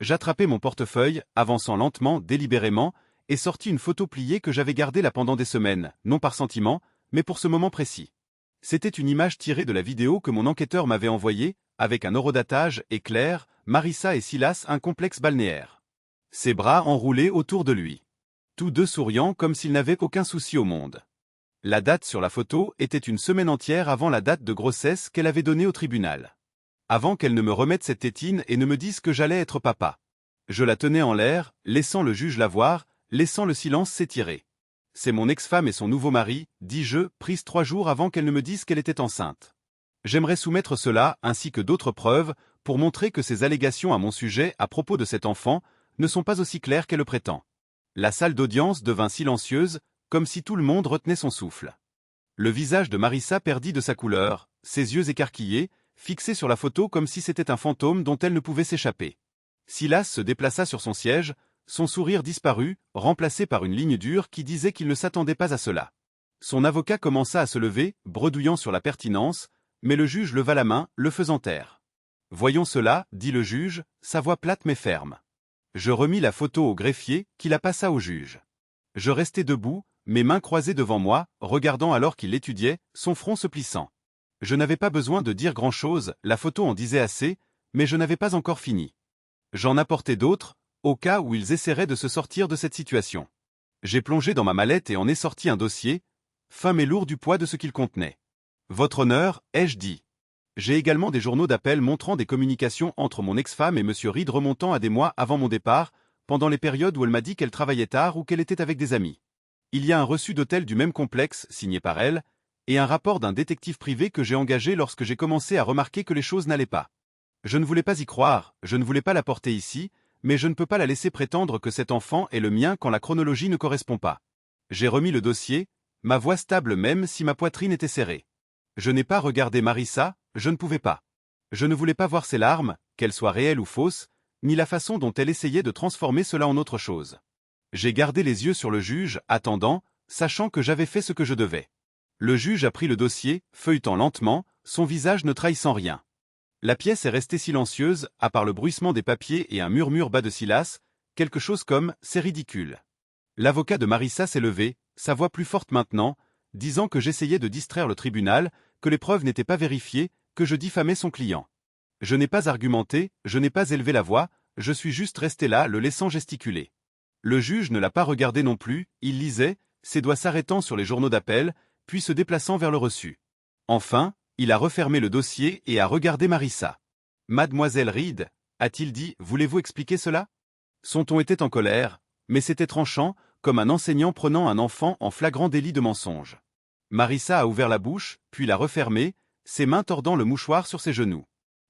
J'attrapai mon portefeuille, avançant lentement, délibérément, et sortis une photo pliée que j'avais gardée là pendant des semaines, non par sentiment, mais pour ce moment précis. C'était une image tirée de la vidéo que mon enquêteur m'avait envoyée, avec un horodatage et Claire, Marissa et Silas un complexe balnéaire. Ses bras enroulés autour de lui. Tous deux souriant comme s'ils n'avaient aucun souci au monde. La date sur la photo était une semaine entière avant la date de grossesse qu'elle avait donnée au tribunal. Avant qu'elle ne me remette cette tétine et ne me dise que j'allais être papa. Je la tenais en l'air, laissant le juge la voir, laissant le silence s'étirer. C'est mon ex-femme et son nouveau mari, dis-je, prise 3 jours avant qu'elle ne me dise qu'elle était enceinte. J'aimerais soumettre cela, ainsi que d'autres preuves, pour montrer que ces allégations à mon sujet à propos de cet enfant ne sont pas aussi claires qu'elle le prétend. La salle d'audience devint silencieuse, comme si tout le monde retenait son souffle. Le visage de Marissa perdit de sa couleur, ses yeux écarquillés, fixés sur la photo comme si c'était un fantôme dont elle ne pouvait s'échapper. Silas se déplaça sur son siège, son sourire disparut, remplacé par une ligne dure qui disait qu'il ne s'attendait pas à cela. Son avocat commença à se lever, bredouillant sur la pertinence, mais le juge leva la main, le faisant taire. « Voyons cela, dit le juge, sa voix plate mais ferme. » Je remis la photo au greffier, qui la passa au juge. Je restai debout, mes mains croisées devant moi, regardant alors qu'il l'étudiait, son front se plissant. Je n'avais pas besoin de dire grand-chose, la photo en disait assez, mais je n'avais pas encore fini. J'en apportais d'autres, au cas où ils essaieraient de se sortir de cette situation. J'ai plongé dans ma mallette et en ai sorti un dossier, fin mais lourd du poids de ce qu'il contenait. Votre honneur, ai-je dit. J'ai également des journaux d'appel montrant des communications entre mon ex-femme et M. Reed remontant à des mois avant mon départ, pendant les périodes où elle m'a dit qu'elle travaillait tard ou qu'elle était avec des amis. Il y a un reçu d'hôtel du même complexe, signé par elle, et un rapport d'un détective privé que j'ai engagé lorsque j'ai commencé à remarquer que les choses n'allaient pas. Je ne voulais pas y croire, je ne voulais pas la porter ici, mais je ne peux pas la laisser prétendre que cet enfant est le mien quand la chronologie ne correspond pas. J'ai remis le dossier, ma voix stable même si ma poitrine était serrée. Je n'ai pas regardé Marissa, je ne pouvais pas. Je ne voulais pas voir ses larmes, qu'elles soient réelles ou fausses, ni la façon dont elle essayait de transformer cela en autre chose. J'ai gardé les yeux sur le juge, attendant, sachant que j'avais fait ce que je devais. Le juge a pris le dossier, feuilletant lentement, son visage ne trahissant rien. La pièce est restée silencieuse, à part le bruissement des papiers et un murmure bas de Silas, quelque chose comme « c'est ridicule ». L'avocat de Marissa s'est levé, sa voix plus forte maintenant, disant que j'essayais de distraire le tribunal, que les preuves n'étaient pas vérifiées, que je diffamais son client. Je n'ai pas argumenté, je n'ai pas élevé la voix, je suis juste resté là, le laissant gesticuler. Le juge ne l'a pas regardé non plus, il lisait, ses doigts s'arrêtant sur les journaux d'appel, puis se déplaçant vers le reçu. Enfin, il a refermé le dossier et a regardé Marissa. « Mademoiselle Reed, a-t-il dit, voulez-vous expliquer cela ?» Son ton était en colère, mais c'était tranchant, comme un enseignant prenant un enfant en flagrant délit de mensonge. Marissa a ouvert la bouche, puis l'a refermée, ses mains tordant le mouchoir sur ses genoux.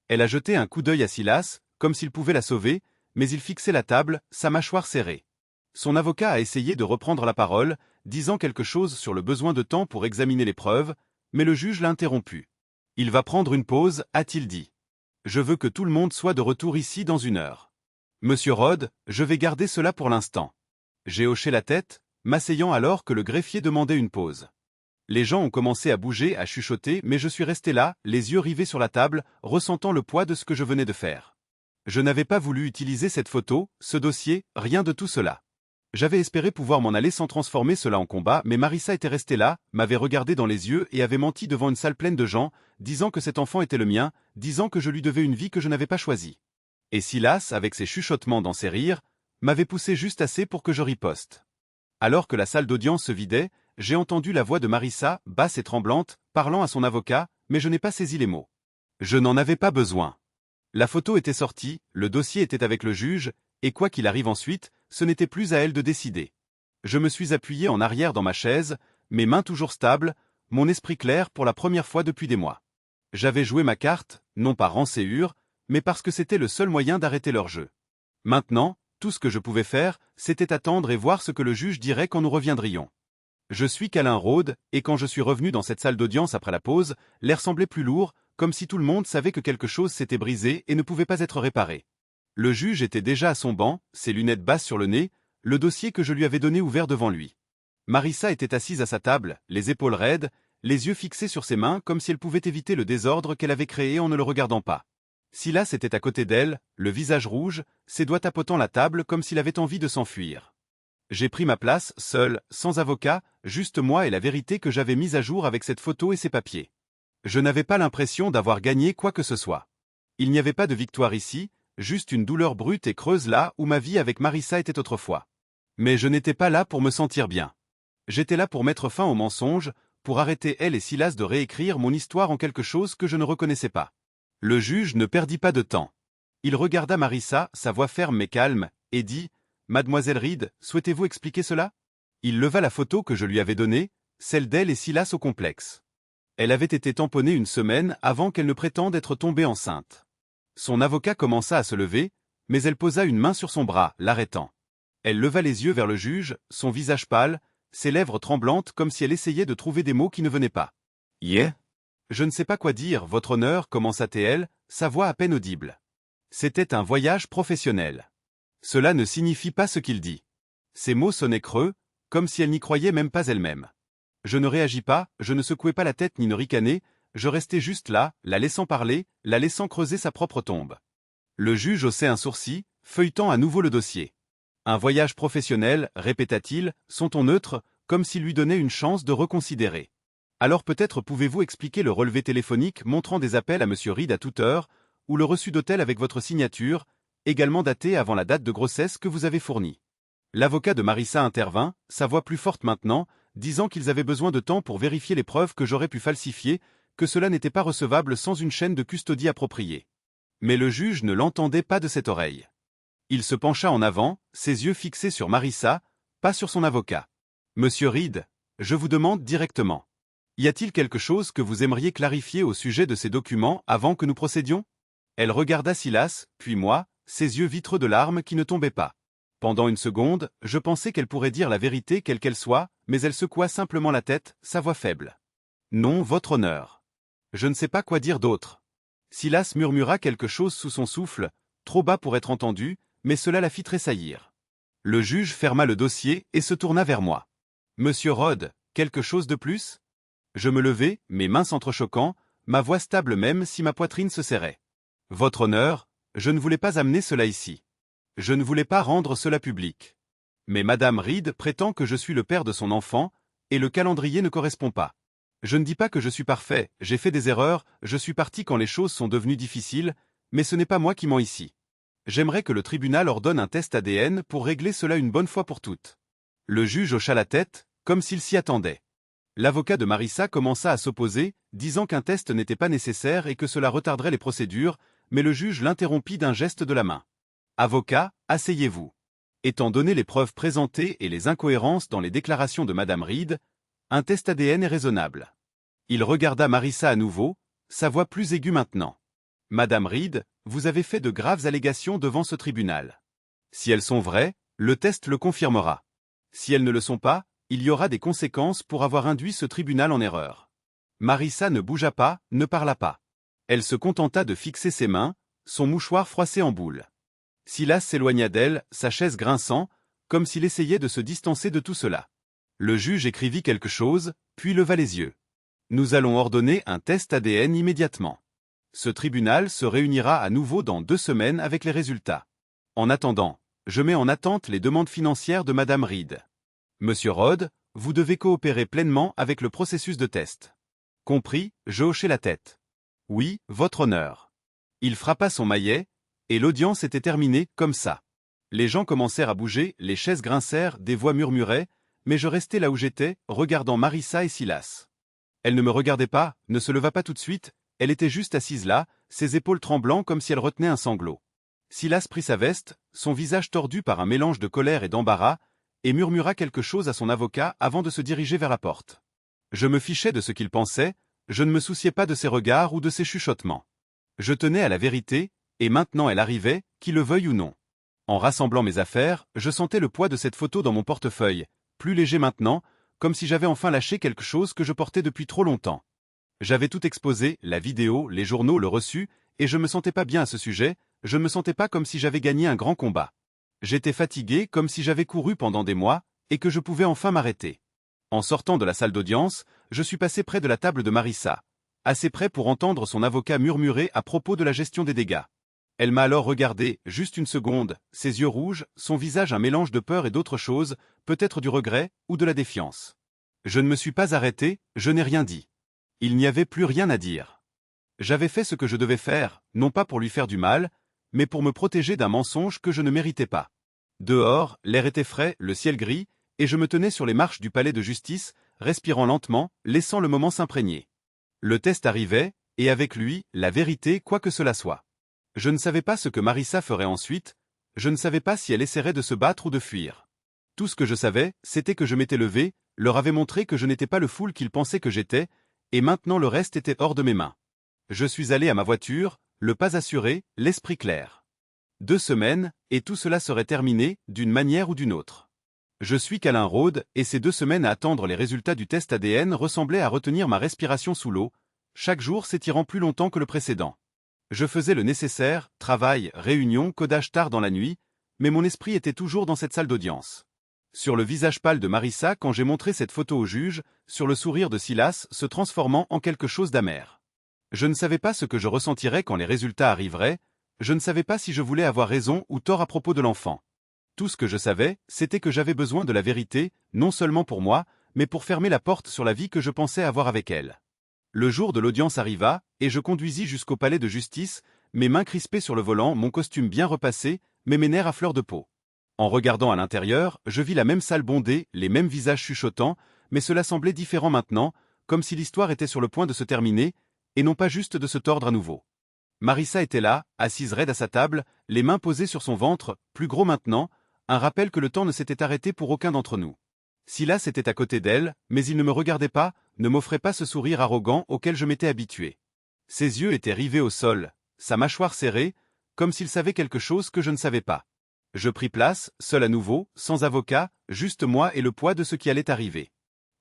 Elle a jeté un coup d'œil à Silas, comme s'il pouvait la sauver, mais il fixait la table, sa mâchoire serrée. Son avocat a essayé de reprendre la parole, disant quelque chose sur le besoin de temps pour examiner les preuves, mais le juge l'a interrompu. « Il va prendre une pause, a-t-il dit. Je veux que tout le monde soit de retour ici dans 1 heure. Monsieur Rod, je vais garder cela pour l'instant. » J'ai hoché la tête, m'asseyant alors que le greffier demandait une pause. Les gens ont commencé à bouger, à chuchoter, mais je suis resté là, les yeux rivés sur la table, ressentant le poids de ce que je venais de faire. Je n'avais pas voulu utiliser cette photo, ce dossier, rien de tout cela. J'avais espéré pouvoir m'en aller sans transformer cela en combat, mais Marissa était restée là, m'avait regardé dans les yeux et avait menti devant une salle pleine de gens, disant que cet enfant était le mien, disant que je lui devais une vie que je n'avais pas choisie. Et Silas, avec ses chuchotements dans ses rires, m'avait poussé juste assez pour que je riposte. Alors que la salle d'audience se vidait, j'ai entendu la voix de Marissa, basse et tremblante, parlant à son avocat, mais je n'ai pas saisi les mots. Je n'en avais pas besoin. La photo était sortie, le dossier était avec le juge, et quoi qu'il arrive ensuite, ce n'était plus à elle de décider. Je me suis appuyé en arrière dans ma chaise, mes mains toujours stables, mon esprit clair pour la première fois depuis des mois. J'avais joué ma carte, non par rancéure, mais parce que c'était le seul moyen d'arrêter leur jeu. Maintenant, tout ce que je pouvais faire, c'était attendre et voir ce que le juge dirait quand nous reviendrions. Je suis qu'Alain Rode, et quand je suis revenu dans cette salle d'audience après la pause, l'air semblait plus lourd, comme si tout le monde savait que quelque chose s'était brisé et ne pouvait pas être réparé. Le juge était déjà à son banc, ses lunettes basses sur le nez, le dossier que je lui avais donné ouvert devant lui. Marissa était assise à sa table, les épaules raides, les yeux fixés sur ses mains comme si elle pouvait éviter le désordre qu'elle avait créé en ne le regardant pas. Silas était à côté d'elle, le visage rouge, ses doigts tapotant la table comme s'il avait envie de s'enfuir. J'ai pris ma place, seul, sans avocat, juste moi et la vérité que j'avais mise à jour avec cette photo et ces papiers. Je n'avais pas l'impression d'avoir gagné quoi que ce soit. Il n'y avait pas de victoire ici, juste une douleur brute et creuse là où ma vie avec Marissa était autrefois. Mais je n'étais pas là pour me sentir bien. J'étais là pour mettre fin au mensonge, pour arrêter elle et Silas de réécrire mon histoire en quelque chose que je ne reconnaissais pas. Le juge ne perdit pas de temps. Il regarda Marissa, sa voix ferme mais calme, et dit « Mademoiselle Reed, souhaitez-vous expliquer cela ?» Il leva la photo que je lui avais donnée, celle d'elle et Silas au complexe. Elle avait été tamponnée une semaine avant qu'elle ne prétende être tombée enceinte. Son avocat commença à se lever, mais elle posa une main sur son bras, l'arrêtant. Elle leva les yeux vers le juge, son visage pâle, ses lèvres tremblantes comme si elle essayait de trouver des mots qui ne venaient pas. « Yeah !»« Je ne sais pas quoi dire, votre honneur, » commença-t-elle, sa voix à peine audible. C'était un voyage professionnel. Cela ne signifie pas ce qu'il dit. Ces mots sonnaient creux, comme si elle n'y croyait même pas elle-même. Je ne réagis pas, je ne secouais pas la tête ni ne ricanais, je restais juste là, la laissant parler, la laissant creuser sa propre tombe. Le juge haussait un sourcil, feuilletant à nouveau le dossier. Un voyage professionnel, répéta-t-il, son ton neutre, comme s'il lui donnait une chance de reconsidérer. Alors peut-être pouvez-vous expliquer le relevé téléphonique montrant des appels à M. Reed à toute heure, ou le reçu d'hôtel avec votre signature, également daté avant la date de grossesse que vous avez fournie. L'avocat de Marissa intervint, sa voix plus forte maintenant, disant qu'ils avaient besoin de temps pour vérifier les preuves que j'aurais pu falsifier, que cela n'était pas recevable sans une chaîne de custodie appropriée. Mais le juge ne l'entendait pas de cette oreille. Il se pencha en avant, ses yeux fixés sur Marissa, pas sur son avocat. « Monsieur Reed, je vous demande directement. Y a-t-il quelque chose que vous aimeriez clarifier au sujet de ces documents avant que nous procédions ?» Elle regarda Silas, puis moi, ses yeux vitreux de larmes qui ne tombaient pas. Pendant une seconde, je pensais qu'elle pourrait dire la vérité quelle qu'elle soit, mais elle secoua simplement la tête, sa voix faible. « Non, votre honneur. Je ne sais pas quoi dire d'autre. » Silas murmura quelque chose sous son souffle, trop bas pour être entendu, mais cela la fit tressaillir. Le juge ferma le dossier et se tourna vers moi. « Monsieur Rod, quelque chose de plus ?» Je me levai, mes mains s'entrechoquant, ma voix stable même si ma poitrine se serrait. « Votre honneur, je ne voulais pas amener cela ici. Je ne voulais pas rendre cela public. Mais Madame Reed prétend que je suis le père de son enfant, et le calendrier ne correspond pas. Je ne dis pas que je suis parfait, j'ai fait des erreurs, je suis parti quand les choses sont devenues difficiles, mais ce n'est pas moi qui mens ici. J'aimerais que le tribunal ordonne un test ADN pour régler cela une bonne fois pour toutes. » Le juge hocha la tête, comme s'il s'y attendait. L'avocat de Marissa commença à s'opposer, disant qu'un test n'était pas nécessaire et que cela retarderait les procédures, mais le juge l'interrompit d'un geste de la main. « Avocat, asseyez-vous. Étant donné les preuves présentées et les incohérences dans les déclarations de Madame Reed, un test ADN est raisonnable. » Il regarda Marissa à nouveau, sa voix plus aiguë maintenant. « Madame Reed, vous avez fait de graves allégations devant ce tribunal. Si elles sont vraies, le test le confirmera. Si elles ne le sont pas, il y aura des conséquences pour avoir induit ce tribunal en erreur. » Marissa ne bougea pas, ne parla pas. Elle se contenta de fixer ses mains, son mouchoir froissé en boule. Silas s'éloigna d'elle, sa chaise grinçant, comme s'il essayait de se distancer de tout cela. Le juge écrivit quelque chose, puis leva les yeux. « Nous allons ordonner un test ADN immédiatement. Ce tribunal se réunira à nouveau dans 2 semaines avec les résultats. En attendant, je mets en attente les demandes financières de Madame Reed. Monsieur Rod, vous devez coopérer pleinement avec le processus de test. » Compris, je hochai la tête. « Oui, votre honneur. » Il frappa son maillet, et l'audience était terminée comme ça. Les gens commencèrent à bouger, les chaises grincèrent, des voix murmuraient, mais je restais là où j'étais, regardant Marissa et Silas. Elle ne me regardait pas, ne se leva pas tout de suite, elle était juste assise là, ses épaules tremblant comme si elle retenait un sanglot. Silas prit sa veste, son visage tordu par un mélange de colère et d'embarras, et murmura quelque chose à son avocat avant de se diriger vers la porte. Je me fichais de ce qu'il pensait, je ne me souciais pas de ses regards ou de ses chuchotements. Je tenais à la vérité, et maintenant elle arrivait, qu'il le veuille ou non. En rassemblant mes affaires, je sentais le poids de cette photo dans mon portefeuille, plus léger maintenant, comme si j'avais enfin lâché quelque chose que je portais depuis trop longtemps. J'avais tout exposé, la vidéo, les journaux, le reçu, et je me sentais pas bien à ce sujet, je ne me sentais pas comme si j'avais gagné un grand combat. J'étais fatigué comme si j'avais couru pendant des mois, et que je pouvais enfin m'arrêter. En sortant de la salle d'audience, je suis passé près de la table de Marissa, assez près pour entendre son avocat murmurer à propos de la gestion des dégâts. Elle m'a alors regardé, juste une seconde, ses yeux rouges, son visage un mélange de peur et d'autre chose, peut-être du regret, ou de la défiance. Je ne me suis pas arrêté, je n'ai rien dit. Il n'y avait plus rien à dire. J'avais fait ce que je devais faire, non pas pour lui faire du mal, mais pour me protéger d'un mensonge que je ne méritais pas. Dehors, l'air était frais, le ciel gris, et je me tenais sur les marches du palais de justice, respirant lentement, laissant le moment s'imprégner. Le test arrivait, et avec lui, la vérité quoi que cela soit. Je ne savais pas ce que Marissa ferait ensuite, je ne savais pas si elle essaierait de se battre ou de fuir. Tout ce que je savais, c'était que je m'étais levé, leur avais montré que je n'étais pas le fool qu'ils pensaient que j'étais, et maintenant le reste était hors de mes mains. Je suis allé à ma voiture, le pas assuré, l'esprit clair. 2 semaines, et tout cela serait terminé, d'une manière ou d'une autre. Je suis qu'Alain Rode, et ces 2 semaines à attendre les résultats du test ADN ressemblaient à retenir ma respiration sous l'eau, chaque jour s'étirant plus longtemps que le précédent. Je faisais le nécessaire, travail, réunion, codage tard dans la nuit, mais mon esprit était toujours dans cette salle d'audience. Sur le visage pâle de Marissa quand j'ai montré cette photo au juge, sur le sourire de Silas se transformant en quelque chose d'amer. Je ne savais pas ce que je ressentirais quand les résultats arriveraient, je ne savais pas si je voulais avoir raison ou tort à propos de l'enfant. Tout ce que je savais, c'était que j'avais besoin de la vérité, non seulement pour moi, mais pour fermer la porte sur la vie que je pensais avoir avec elle. Le jour de l'audience arriva, et je conduisis jusqu'au palais de justice, mes mains crispées sur le volant, mon costume bien repassé, mais mes nerfs à fleur de peau. En regardant à l'intérieur, je vis la même salle bondée, les mêmes visages chuchotants, mais cela semblait différent maintenant, comme si l'histoire était sur le point de se terminer, et non pas juste de se tordre à nouveau. Marissa était là, assise raide à sa table, les mains posées sur son ventre, plus gros maintenant, un rappel que le temps ne s'était arrêté pour aucun d'entre nous. Silas était à côté d'elle, mais il ne me regardait pas, ne m'offrait pas ce sourire arrogant auquel je m'étais habitué. Ses yeux étaient rivés au sol, sa mâchoire serrée, comme s'il savait quelque chose que je ne savais pas. Je pris place, seul à nouveau, sans avocat, juste moi et le poids de ce qui allait arriver.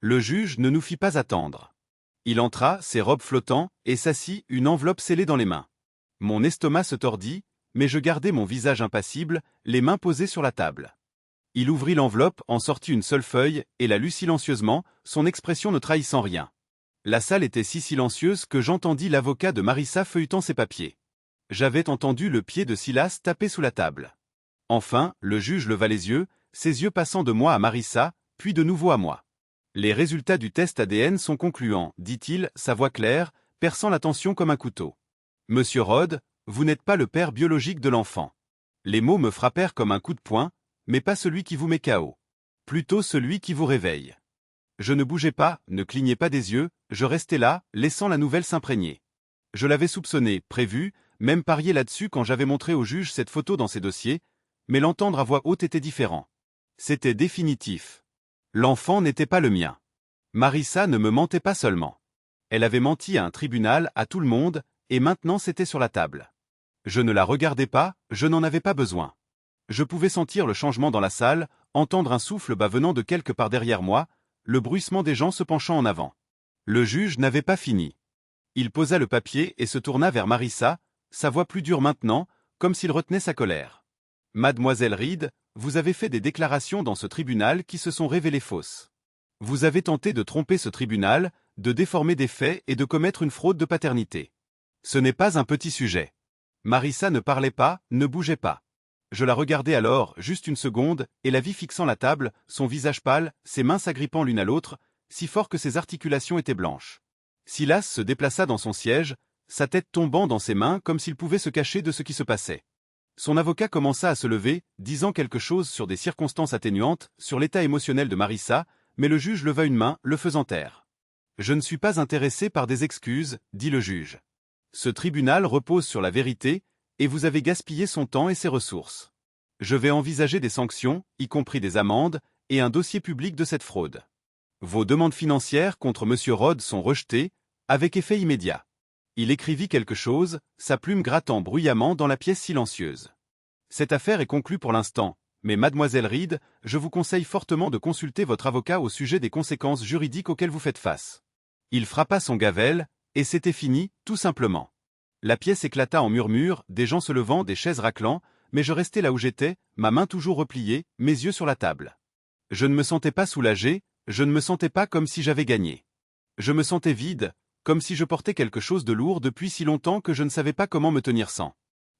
Le juge ne nous fit pas attendre. Il entra, ses robes flottant, et s'assit, une enveloppe scellée dans les mains. Mon estomac se tordit, mais je gardai mon visage impassible, les mains posées sur la table. Il ouvrit l'enveloppe, en sortit une seule feuille, et la lut silencieusement, son expression ne trahissant rien. La salle était si silencieuse que j'entendis l'avocat de Marissa feuilletant ses papiers. J'avais entendu le pied de Silas taper sous la table. Enfin, le juge leva les yeux, ses yeux passant de moi à Marissa, puis de nouveau à moi. Les résultats du test ADN sont concluants, dit-il, sa voix claire, perçant l'attention comme un couteau. Monsieur Rode, vous n'êtes pas le père biologique de l'enfant. Les mots me frappèrent comme un coup de poing, mais pas celui qui vous met KO. Plutôt celui qui vous réveille. Je ne bougeais pas, ne clignais pas des yeux, je restais là, laissant la nouvelle s'imprégner. Je l'avais soupçonné, prévu, même parié là-dessus quand j'avais montré au juge cette photo dans ses dossiers, mais l'entendre à voix haute était différent. C'était définitif. L'enfant n'était pas le mien. Marissa ne me mentait pas seulement. Elle avait menti à un tribunal, à tout le monde, et maintenant c'était sur la table. Je ne la regardais pas, je n'en avais pas besoin. Je pouvais sentir le changement dans la salle, entendre un souffle bas venant de quelque part derrière moi, le bruissement des gens se penchant en avant. Le juge n'avait pas fini. Il posa le papier et se tourna vers Marissa, sa voix plus dure maintenant, comme s'il retenait sa colère. « Mademoiselle Reed, vous avez fait des déclarations dans ce tribunal qui se sont révélées fausses. Vous avez tenté de tromper ce tribunal, de déformer des faits et de commettre une fraude de paternité. Ce n'est pas un petit sujet. » Marissa ne parlait pas, ne bougeait pas. Je la regardais alors, juste une seconde, et la vis fixant la table, son visage pâle, ses mains s'agrippant l'une à l'autre, si fort que ses articulations étaient blanches. Silas se déplaça dans son siège, sa tête tombant dans ses mains comme s'il pouvait se cacher de ce qui se passait. Son avocat commença à se lever, disant quelque chose sur des circonstances atténuantes, sur l'état émotionnel de Marissa, mais le juge leva une main, le faisant taire. « Je ne suis pas intéressé par des excuses, dit le juge. Ce tribunal repose sur la vérité, et vous avez gaspillé son temps et ses ressources. Je vais envisager des sanctions, y compris des amendes, et un dossier public de cette fraude. Vos demandes financières contre M. Rode sont rejetées, avec effet immédiat. » Il écrivit quelque chose, sa plume grattant bruyamment dans la pièce silencieuse. « Cette affaire est conclue pour l'instant, mais mademoiselle Reed, je vous conseille fortement de consulter votre avocat au sujet des conséquences juridiques auxquelles vous faites face. » Il frappa son gavel, et c'était fini, tout simplement. La pièce éclata en murmures, des gens se levant, des chaises raclant, mais je restais là où j'étais, ma main toujours repliée, mes yeux sur la table. Je ne me sentais pas soulagé, je ne me sentais pas comme si j'avais gagné. Je me sentais vide, comme si je portais quelque chose de lourd depuis si longtemps que je ne savais pas comment me tenir sans.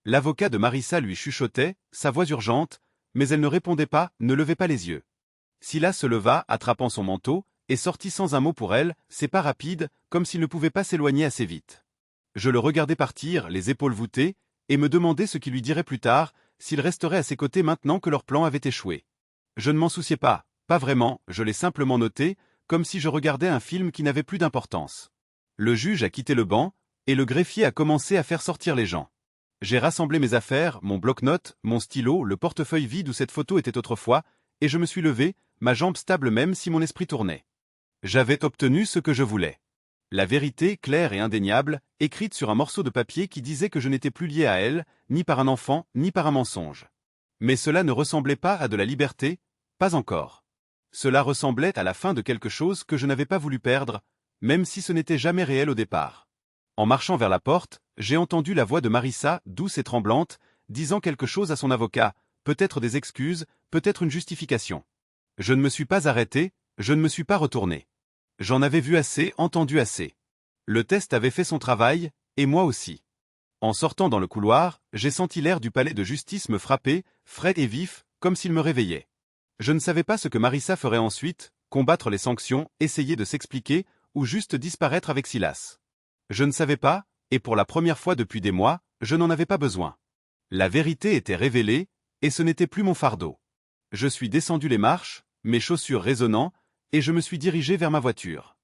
L'avocat de Marissa lui chuchotait, sa voix urgente, mais elle ne répondait pas, ne levait pas les yeux. Silas se leva, attrapant son manteau, et sortit sans un mot pour elle, ses pas rapides, comme s'il ne pouvait pas s'éloigner assez vite. Je le regardais partir, les épaules voûtées, et me demandais ce qu'il lui dirait plus tard, s'il resterait à ses côtés maintenant que leur plan avait échoué. Je ne m'en souciais pas, pas vraiment, je l'ai simplement noté, comme si je regardais un film qui n'avait plus d'importance. Le juge a quitté le banc, et le greffier a commencé à faire sortir les gens. J'ai rassemblé mes affaires, mon bloc-notes, mon stylo, le portefeuille vide où cette photo était autrefois, et je me suis levé, ma jambe stable même si mon esprit tournait. J'avais obtenu ce que je voulais. La vérité, claire et indéniable, écrite sur un morceau de papier qui disait que je n'étais plus lié à elle, ni par un enfant, ni par un mensonge. Mais cela ne ressemblait pas à de la liberté, pas encore. Cela ressemblait à la fin de quelque chose que je n'avais pas voulu perdre, même si ce n'était jamais réel au départ. En marchant vers la porte, j'ai entendu la voix de Marissa, douce et tremblante, disant quelque chose à son avocat, peut-être des excuses, peut-être une justification. Je ne me suis pas arrêté, je ne me suis pas retourné. J'en avais vu assez, entendu assez. Le test avait fait son travail, et moi aussi. En sortant dans le couloir, j'ai senti l'air du palais de justice me frapper, frais et vif, comme s'il me réveillait. Je ne savais pas ce que Marissa ferait ensuite, combattre les sanctions, essayer de s'expliquer, ou juste disparaître avec Silas. Je ne savais pas, et pour la première fois depuis des mois, je n'en avais pas besoin. La vérité était révélée, et ce n'était plus mon fardeau. Je suis descendu les marches, mes chaussures résonnant, et je me suis dirigé vers ma voiture.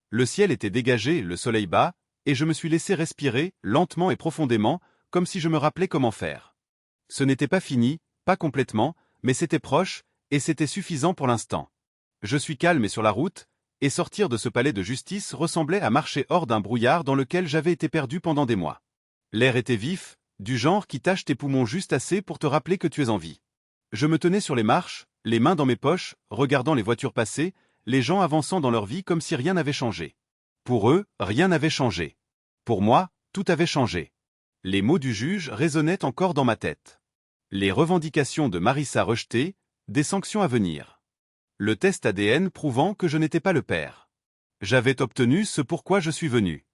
Le ciel était dégagé, le soleil bas, et je me suis laissé respirer, lentement et profondément, comme si je me rappelais comment faire. Ce n'était pas fini, pas complètement, mais c'était proche, et c'était suffisant pour l'instant. Je suis calme et sur la route, et sortir de ce palais de justice ressemblait à marcher hors d'un brouillard dans lequel j'avais été perdu pendant des mois. L'air était vif, du genre qui tâche tes poumons juste assez pour te rappeler que tu es en vie. Je me tenais sur les marches, les mains dans mes poches, regardant les voitures passer, les gens avançant dans leur vie comme si rien n'avait changé. Pour eux, rien n'avait changé. Pour moi, tout avait changé. Les mots du juge résonnaient encore dans ma tête. Les revendications de Marissa rejetées, des sanctions à venir. Le test ADN prouvant que je n'étais pas le père. J'avais obtenu ce pourquoi je suis venu.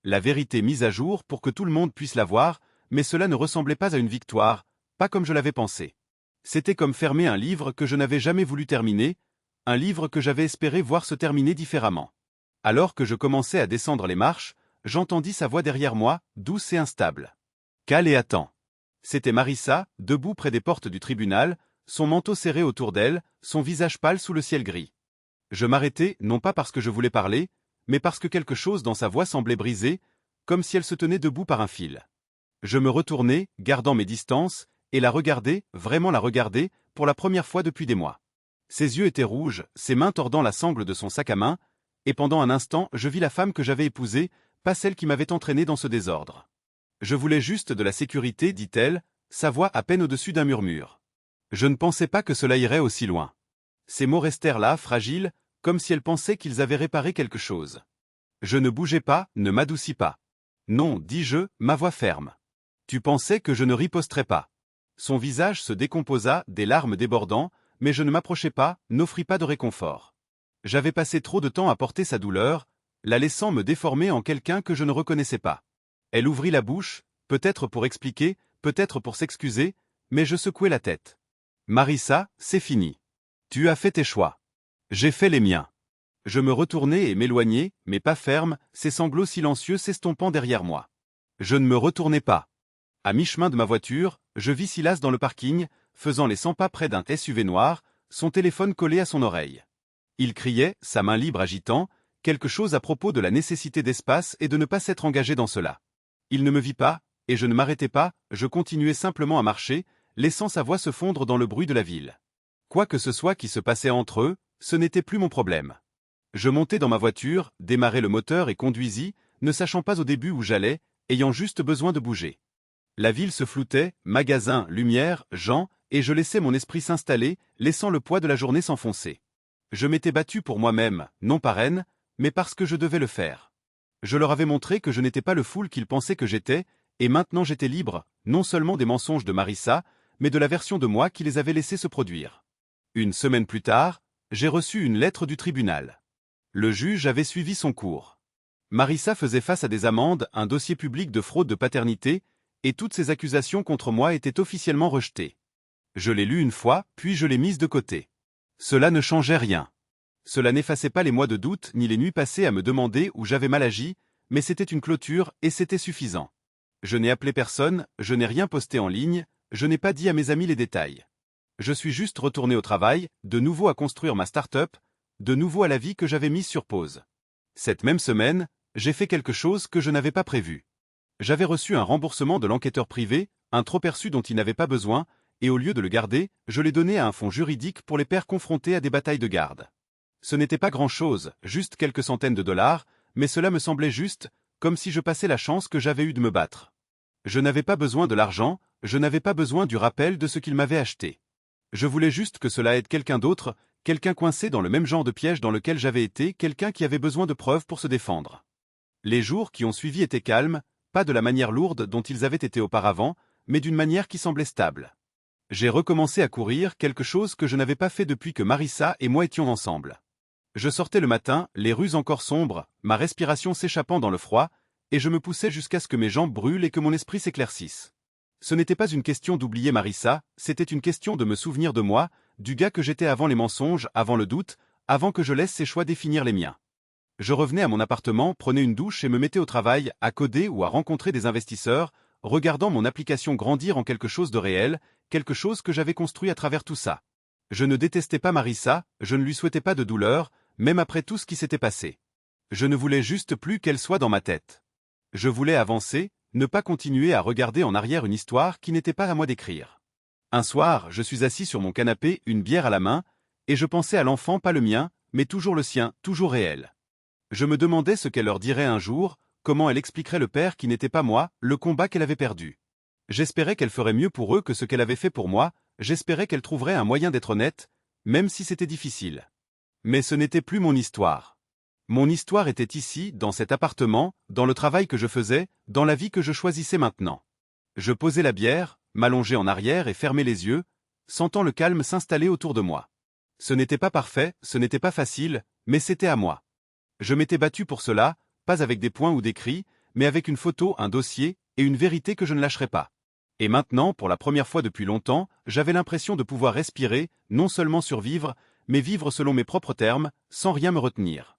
La vérité mise à jour pour que tout le monde puisse la voir, mais cela ne ressemblait pas à une victoire, pas comme je l'avais pensé. C'était comme fermer un livre que je n'avais jamais voulu terminer, un livre que j'avais espéré voir se terminer différemment. Alors que je commençais à descendre les marches, j'entendis sa voix derrière moi, douce et instable. « Cale et attends. » C'était Marissa, debout près des portes du tribunal, son manteau serré autour d'elle, son visage pâle sous le ciel gris. Je m'arrêtai, non pas parce que je voulais parler, mais parce que quelque chose dans sa voix semblait brisé, comme si elle se tenait debout par un fil. Je me retournai, gardant mes distances, et la regardai, vraiment la regardai, pour la première fois depuis des mois. Ses yeux étaient rouges, ses mains tordant la sangle de son sac à main, et pendant un instant je vis la femme que j'avais épousée, pas celle qui m'avait entraîné dans ce désordre. Je voulais juste de la sécurité, dit-elle, sa voix à peine au-dessus d'un murmure. Je ne pensais pas que cela irait aussi loin. Ces mots restèrent là, fragiles, comme si elle pensait qu'ils avaient réparé quelque chose. Je ne bougeai pas, ne m'adoucis pas. Non, dis-je, ma voix ferme. Tu pensais que je ne riposterais pas. Son visage se décomposa, des larmes débordant, mais je ne m'approchai pas, n'offris pas de réconfort. J'avais passé trop de temps à porter sa douleur, la laissant me déformer en quelqu'un que je ne reconnaissais pas. Elle ouvrit la bouche, peut-être pour expliquer, peut-être pour s'excuser, mais je secouai la tête. Marissa, c'est fini. Tu as fait tes choix. J'ai fait les miens. Je me retournai et m'éloignai, mais pas ferme, ses sanglots silencieux s'estompant derrière moi. Je ne me retournai pas. À mi-chemin de ma voiture, je vis Silas dans le parking, faisant les 100 pas près d'un SUV noir, son téléphone collé à son oreille. Il criait, sa main libre agitant, quelque chose à propos de la nécessité d'espace et de ne pas s'être engagé dans cela. Il ne me vit pas, et je ne m'arrêtai pas, je continuais simplement à marcher, laissant sa voix se fondre dans le bruit de la ville. Quoi que ce soit qui se passait entre eux, ce n'était plus mon problème. Je montai dans ma voiture, démarrai le moteur et conduisis, ne sachant pas au début où j'allais, ayant juste besoin de bouger. La ville se floutait, magasins, lumière, gens, et je laissais mon esprit s'installer, laissant le poids de la journée s'enfoncer. Je m'étais battu pour moi-même, non par haine, mais parce que je devais le faire. Je leur avais montré que je n'étais pas le fool qu'ils pensaient que j'étais, et maintenant j'étais libre, non seulement des mensonges de Marissa, mais de la version de moi qui les avait laissés se produire. Une semaine plus tard, j'ai reçu une lettre du tribunal. Le juge avait suivi son cours. Marissa faisait face à des amendes, un dossier public de fraude de paternité, et toutes ces accusations contre moi étaient officiellement rejetées. Je l'ai lue une fois, puis je l'ai mise de côté. Cela ne changeait rien. Cela n'effaçait pas les mois de doute ni les nuits passées à me demander où j'avais mal agi, mais c'était une clôture et c'était suffisant. Je n'ai appelé personne, je n'ai rien posté en ligne, je n'ai pas dit à mes amis les détails. Je suis juste retourné au travail, de nouveau à construire ma start-up, de nouveau à la vie que j'avais mise sur pause. Cette même semaine, j'ai fait quelque chose que je n'avais pas prévu. J'avais reçu un remboursement de l'enquêteur privé, un trop-perçu dont il n'avait pas besoin, et au lieu de le garder, je l'ai donné à un fonds juridique pour les pères confrontés à des batailles de garde. Ce n'était pas grand-chose, juste quelques centaines de dollars, mais cela me semblait juste, comme si je passais la chance que j'avais eue de me battre. Je n'avais pas besoin de l'argent, je n'avais pas besoin du rappel de ce qu'il m'avait acheté. Je voulais juste que cela aide quelqu'un d'autre, quelqu'un coincé dans le même genre de piège dans lequel j'avais été, quelqu'un qui avait besoin de preuves pour se défendre. Les jours qui ont suivi étaient calmes, pas de la manière lourde dont ils avaient été auparavant, mais d'une manière qui semblait stable. J'ai recommencé à courir, quelque chose que je n'avais pas fait depuis que Marissa et moi étions ensemble. Je sortais le matin, les rues encore sombres, ma respiration s'échappant dans le froid, et je me poussais jusqu'à ce que mes jambes brûlent et que mon esprit s'éclaircisse. Ce n'était pas une question d'oublier Marissa, c'était une question de me souvenir de moi, du gars que j'étais avant les mensonges, avant le doute, avant que je laisse ses choix définir les miens. Je revenais à mon appartement, prenais une douche et me mettais au travail, à coder ou à rencontrer des investisseurs, regardant mon application grandir en quelque chose de réel, quelque chose que j'avais construit à travers tout ça. Je ne détestais pas Marissa, je ne lui souhaitais pas de douleur, même après tout ce qui s'était passé. Je ne voulais juste plus qu'elle soit dans ma tête. Je voulais avancer, ne pas continuer à regarder en arrière une histoire qui n'était pas à moi d'écrire. Un soir, je suis assis sur mon canapé, une bière à la main, et je pensais à l'enfant, pas le mien, mais toujours le sien, toujours réel. Je me demandais ce qu'elle leur dirait un jour, comment elle expliquerait le père qui n'était pas moi, le combat qu'elle avait perdu. J'espérais qu'elle ferait mieux pour eux que ce qu'elle avait fait pour moi, j'espérais qu'elle trouverait un moyen d'être honnête, même si c'était difficile. Mais ce n'était plus mon histoire. Mon histoire était ici, dans cet appartement, dans le travail que je faisais, dans la vie que je choisissais maintenant. Je posais la bière, m'allongeais en arrière et fermais les yeux, sentant le calme s'installer autour de moi. Ce n'était pas parfait, ce n'était pas facile, mais c'était à moi. Je m'étais battu pour cela, pas avec des points ou des cris, mais avec une photo, un dossier, et une vérité que je ne lâcherais pas. Et maintenant, pour la première fois depuis longtemps, j'avais l'impression de pouvoir respirer, non seulement survivre, mais vivre selon mes propres termes, sans rien me retenir.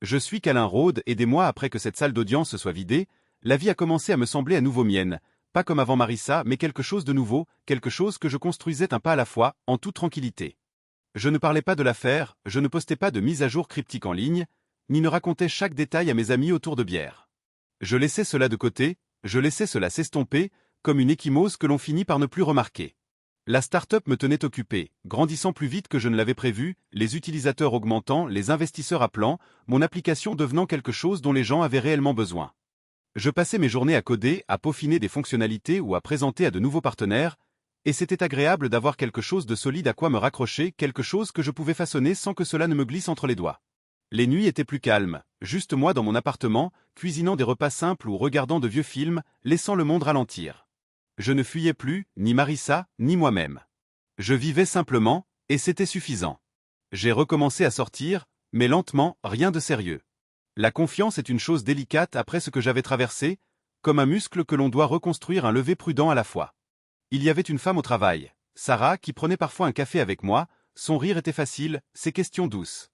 Je suis qu'Alain Rode et des mois après que cette salle d'audience se soit vidée, la vie a commencé à me sembler à nouveau mienne, pas comme avant Marissa, mais quelque chose de nouveau, quelque chose que je construisais un pas à la fois, en toute tranquillité. Je ne parlais pas de l'affaire, je ne postais pas de mise à jour cryptique en ligne, ni ne racontais chaque détail à mes amis autour de bière. Je laissais cela de côté, je laissais cela s'estomper, comme une ecchymose que l'on finit par ne plus remarquer. La start-up me tenait occupé, grandissant plus vite que je ne l'avais prévu, les utilisateurs augmentant, les investisseurs appelant, mon application devenant quelque chose dont les gens avaient réellement besoin. Je passais mes journées à coder, à peaufiner des fonctionnalités ou à présenter à de nouveaux partenaires, et c'était agréable d'avoir quelque chose de solide à quoi me raccrocher, quelque chose que je pouvais façonner sans que cela ne me glisse entre les doigts. Les nuits étaient plus calmes, juste moi dans mon appartement, cuisinant des repas simples ou regardant de vieux films, laissant le monde ralentir. Je ne fuyais plus, ni Marissa, ni moi-même. Je vivais simplement, et c'était suffisant. J'ai recommencé à sortir, mais lentement, rien de sérieux. La confiance est une chose délicate après ce que j'avais traversé, comme un muscle que l'on doit reconstruire un lever prudent à la fois. Il y avait une femme au travail, Sarah, qui prenait parfois un café avec moi, son rire était facile, ses questions douces.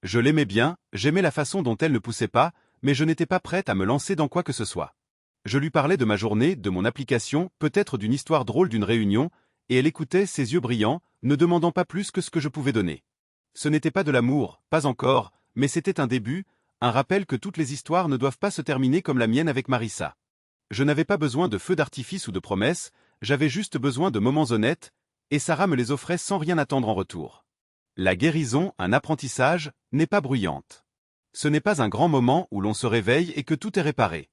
Je l'aimais bien, j'aimais la façon dont elle ne poussait pas, mais je n'étais pas prête à me lancer dans quoi que ce soit. Je lui parlais de ma journée, de mon application, peut-être d'une histoire drôle d'une réunion, et elle écoutait, ses yeux brillants, ne demandant pas plus que ce que je pouvais donner. Ce n'était pas de l'amour, pas encore, mais c'était un début, un rappel que toutes les histoires ne doivent pas se terminer comme la mienne avec Marissa. Je n'avais pas besoin de feux d'artifice ou de promesses, j'avais juste besoin de moments honnêtes, et Sarah me les offrait sans rien attendre en retour. La guérison, un apprentissage, n'est pas bruyante. Ce n'est pas un grand moment où l'on se réveille et que tout est réparé.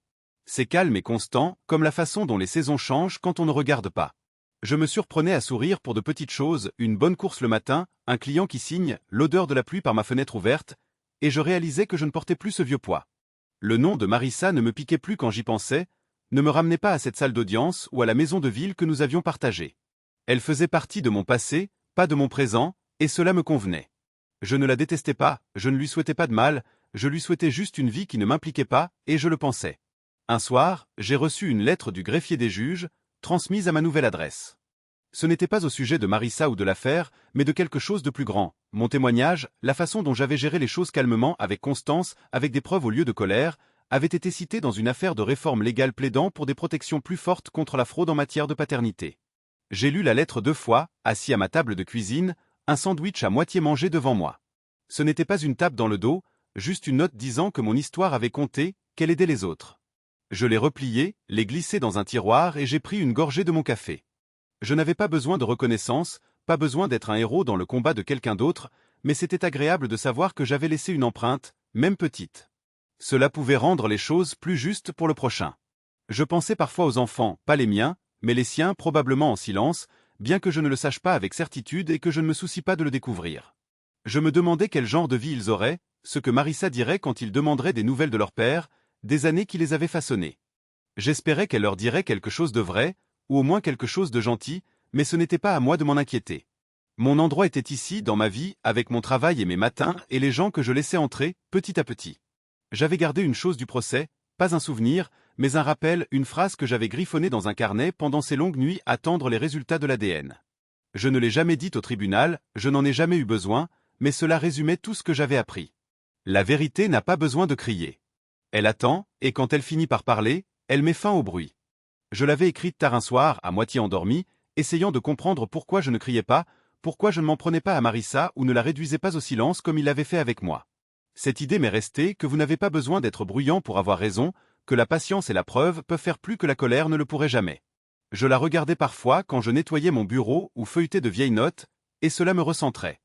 C'est calme et constant, comme la façon dont les saisons changent quand on ne regarde pas. Je me surprenais à sourire pour de petites choses, une bonne course le matin, un client qui signe, l'odeur de la pluie par ma fenêtre ouverte, et je réalisais que je ne portais plus ce vieux poids. Le nom de Marissa ne me piquait plus quand j'y pensais, ne me ramenait pas à cette salle d'audience ou à la maison de ville que nous avions partagée. Elle faisait partie de mon passé, pas de mon présent, et cela me convenait. Je ne la détestais pas, je ne lui souhaitais pas de mal, je lui souhaitais juste une vie qui ne m'impliquait pas, et je le pensais. Un soir, j'ai reçu une lettre du greffier des juges, transmise à ma nouvelle adresse. Ce n'était pas au sujet de Marissa ou de l'affaire, mais de quelque chose de plus grand. Mon témoignage, la façon dont j'avais géré les choses calmement, avec constance, avec des preuves au lieu de colère, avait été cité dans une affaire de réforme légale plaidant pour des protections plus fortes contre la fraude en matière de paternité. J'ai lu la lettre 2 fois, assis à ma table de cuisine, un sandwich à moitié mangé devant moi. Ce n'était pas une tape dans le dos, juste une note disant que mon histoire avait compté, qu'elle aidait les autres. Je l'ai repliée, l'ai glissée dans un tiroir et j'ai pris une gorgée de mon café. Je n'avais pas besoin de reconnaissance, pas besoin d'être un héros dans le combat de quelqu'un d'autre, mais c'était agréable de savoir que j'avais laissé une empreinte, même petite. Cela pouvait rendre les choses plus justes pour le prochain. Je pensais parfois aux enfants, pas les miens, mais les siens probablement en silence, bien que je ne le sache pas avec certitude et que je ne me soucie pas de le découvrir. Je me demandais quel genre de vie ils auraient, ce que Marissa dirait quand ils demanderaient des nouvelles de leur père, des années qui les avaient façonnés. J'espérais qu'elle leur dirait quelque chose de vrai, ou au moins quelque chose de gentil, mais ce n'était pas à moi de m'en inquiéter. Mon endroit était ici, dans ma vie, avec mon travail et mes matins, et les gens que je laissais entrer, petit à petit. J'avais gardé une chose du procès, pas un souvenir, mais un rappel, une phrase que j'avais griffonnée dans un carnet pendant ces longues nuits à attendre les résultats de l'ADN. Je ne l'ai jamais dite au tribunal, je n'en ai jamais eu besoin, mais cela résumait tout ce que j'avais appris. La vérité n'a pas besoin de crier. Elle attend, et quand elle finit par parler, elle met fin au bruit. Je l'avais écrite tard un soir, à moitié endormi, essayant de comprendre pourquoi je ne criais pas, pourquoi je ne m'en prenais pas à Marissa ou ne la réduisais pas au silence comme il l'avait fait avec moi. Cette idée m'est restée que vous n'avez pas besoin d'être bruyant pour avoir raison, que la patience et la preuve peuvent faire plus que la colère ne le pourrait jamais. Je la regardais parfois quand je nettoyais mon bureau ou feuilletais de vieilles notes, et cela me recentrait.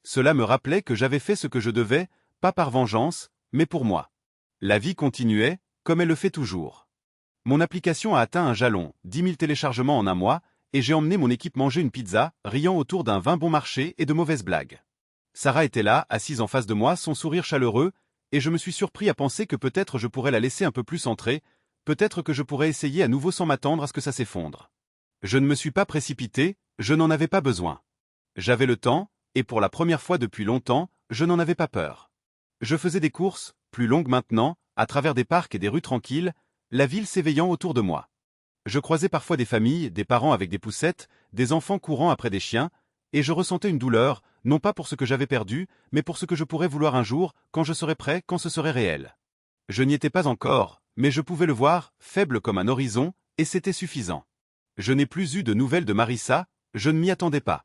Cela me rappelait que j'avais fait ce que je devais, pas par vengeance, mais pour moi. La vie continuait, comme elle le fait toujours. Mon application a atteint un jalon, 10 000 téléchargements en un mois, et j'ai emmené mon équipe manger une pizza, riant autour d'un vin bon marché et de mauvaises blagues. Sarah était là, assise en face de moi, son sourire chaleureux, et je me suis surpris à penser que peut-être je pourrais la laisser un peu plus entrer, peut-être que je pourrais essayer à nouveau sans m'attendre à ce que ça s'effondre. Je ne me suis pas précipité, je n'en avais pas besoin. J'avais le temps, et pour la première fois depuis longtemps, je n'en avais pas peur. Je faisais des courses, plus longues maintenant, à travers des parcs et des rues tranquilles, la ville s'éveillant autour de moi. Je croisais parfois des familles, des parents avec des poussettes, des enfants courant après des chiens, et je ressentais une douleur, non pas pour ce que j'avais perdu, mais pour ce que je pourrais vouloir un jour, quand je serais prêt, quand ce serait réel. Je n'y étais pas encore, mais je pouvais le voir, faible comme un horizon, et c'était suffisant. Je n'ai plus eu de nouvelles de Marissa, je ne m'y attendais pas.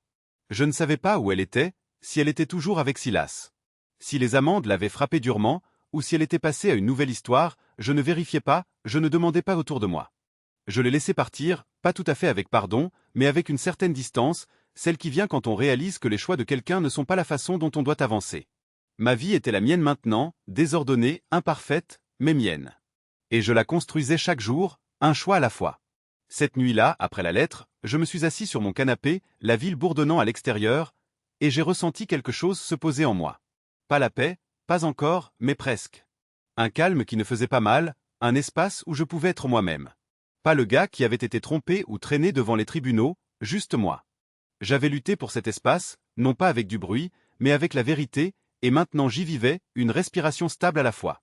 Je ne savais pas où elle était, si elle était toujours avec Silas. Si les amendes l'avaient frappée durement, ou si elle était passée à une nouvelle histoire, je ne vérifiais pas, je ne demandais pas autour de moi. Je l'ai laissé partir, pas tout à fait avec pardon, mais avec une certaine distance, celle qui vient quand on réalise que les choix de quelqu'un ne sont pas la façon dont on doit avancer. Ma vie était la mienne maintenant, désordonnée, imparfaite, mais mienne. Et je la construisais chaque jour, un choix à la fois. Cette nuit-là, après la lettre, je me suis assis sur mon canapé, la ville bourdonnant à l'extérieur, et j'ai ressenti quelque chose se poser en moi. Pas la paix, pas encore, mais presque. Un calme qui ne faisait pas mal, un espace où je pouvais être moi-même. Pas le gars qui avait été trompé ou traîné devant les tribunaux, juste moi. J'avais lutté pour cet espace, non pas avec du bruit, mais avec la vérité, et maintenant j'y vivais, une respiration stable à la fois.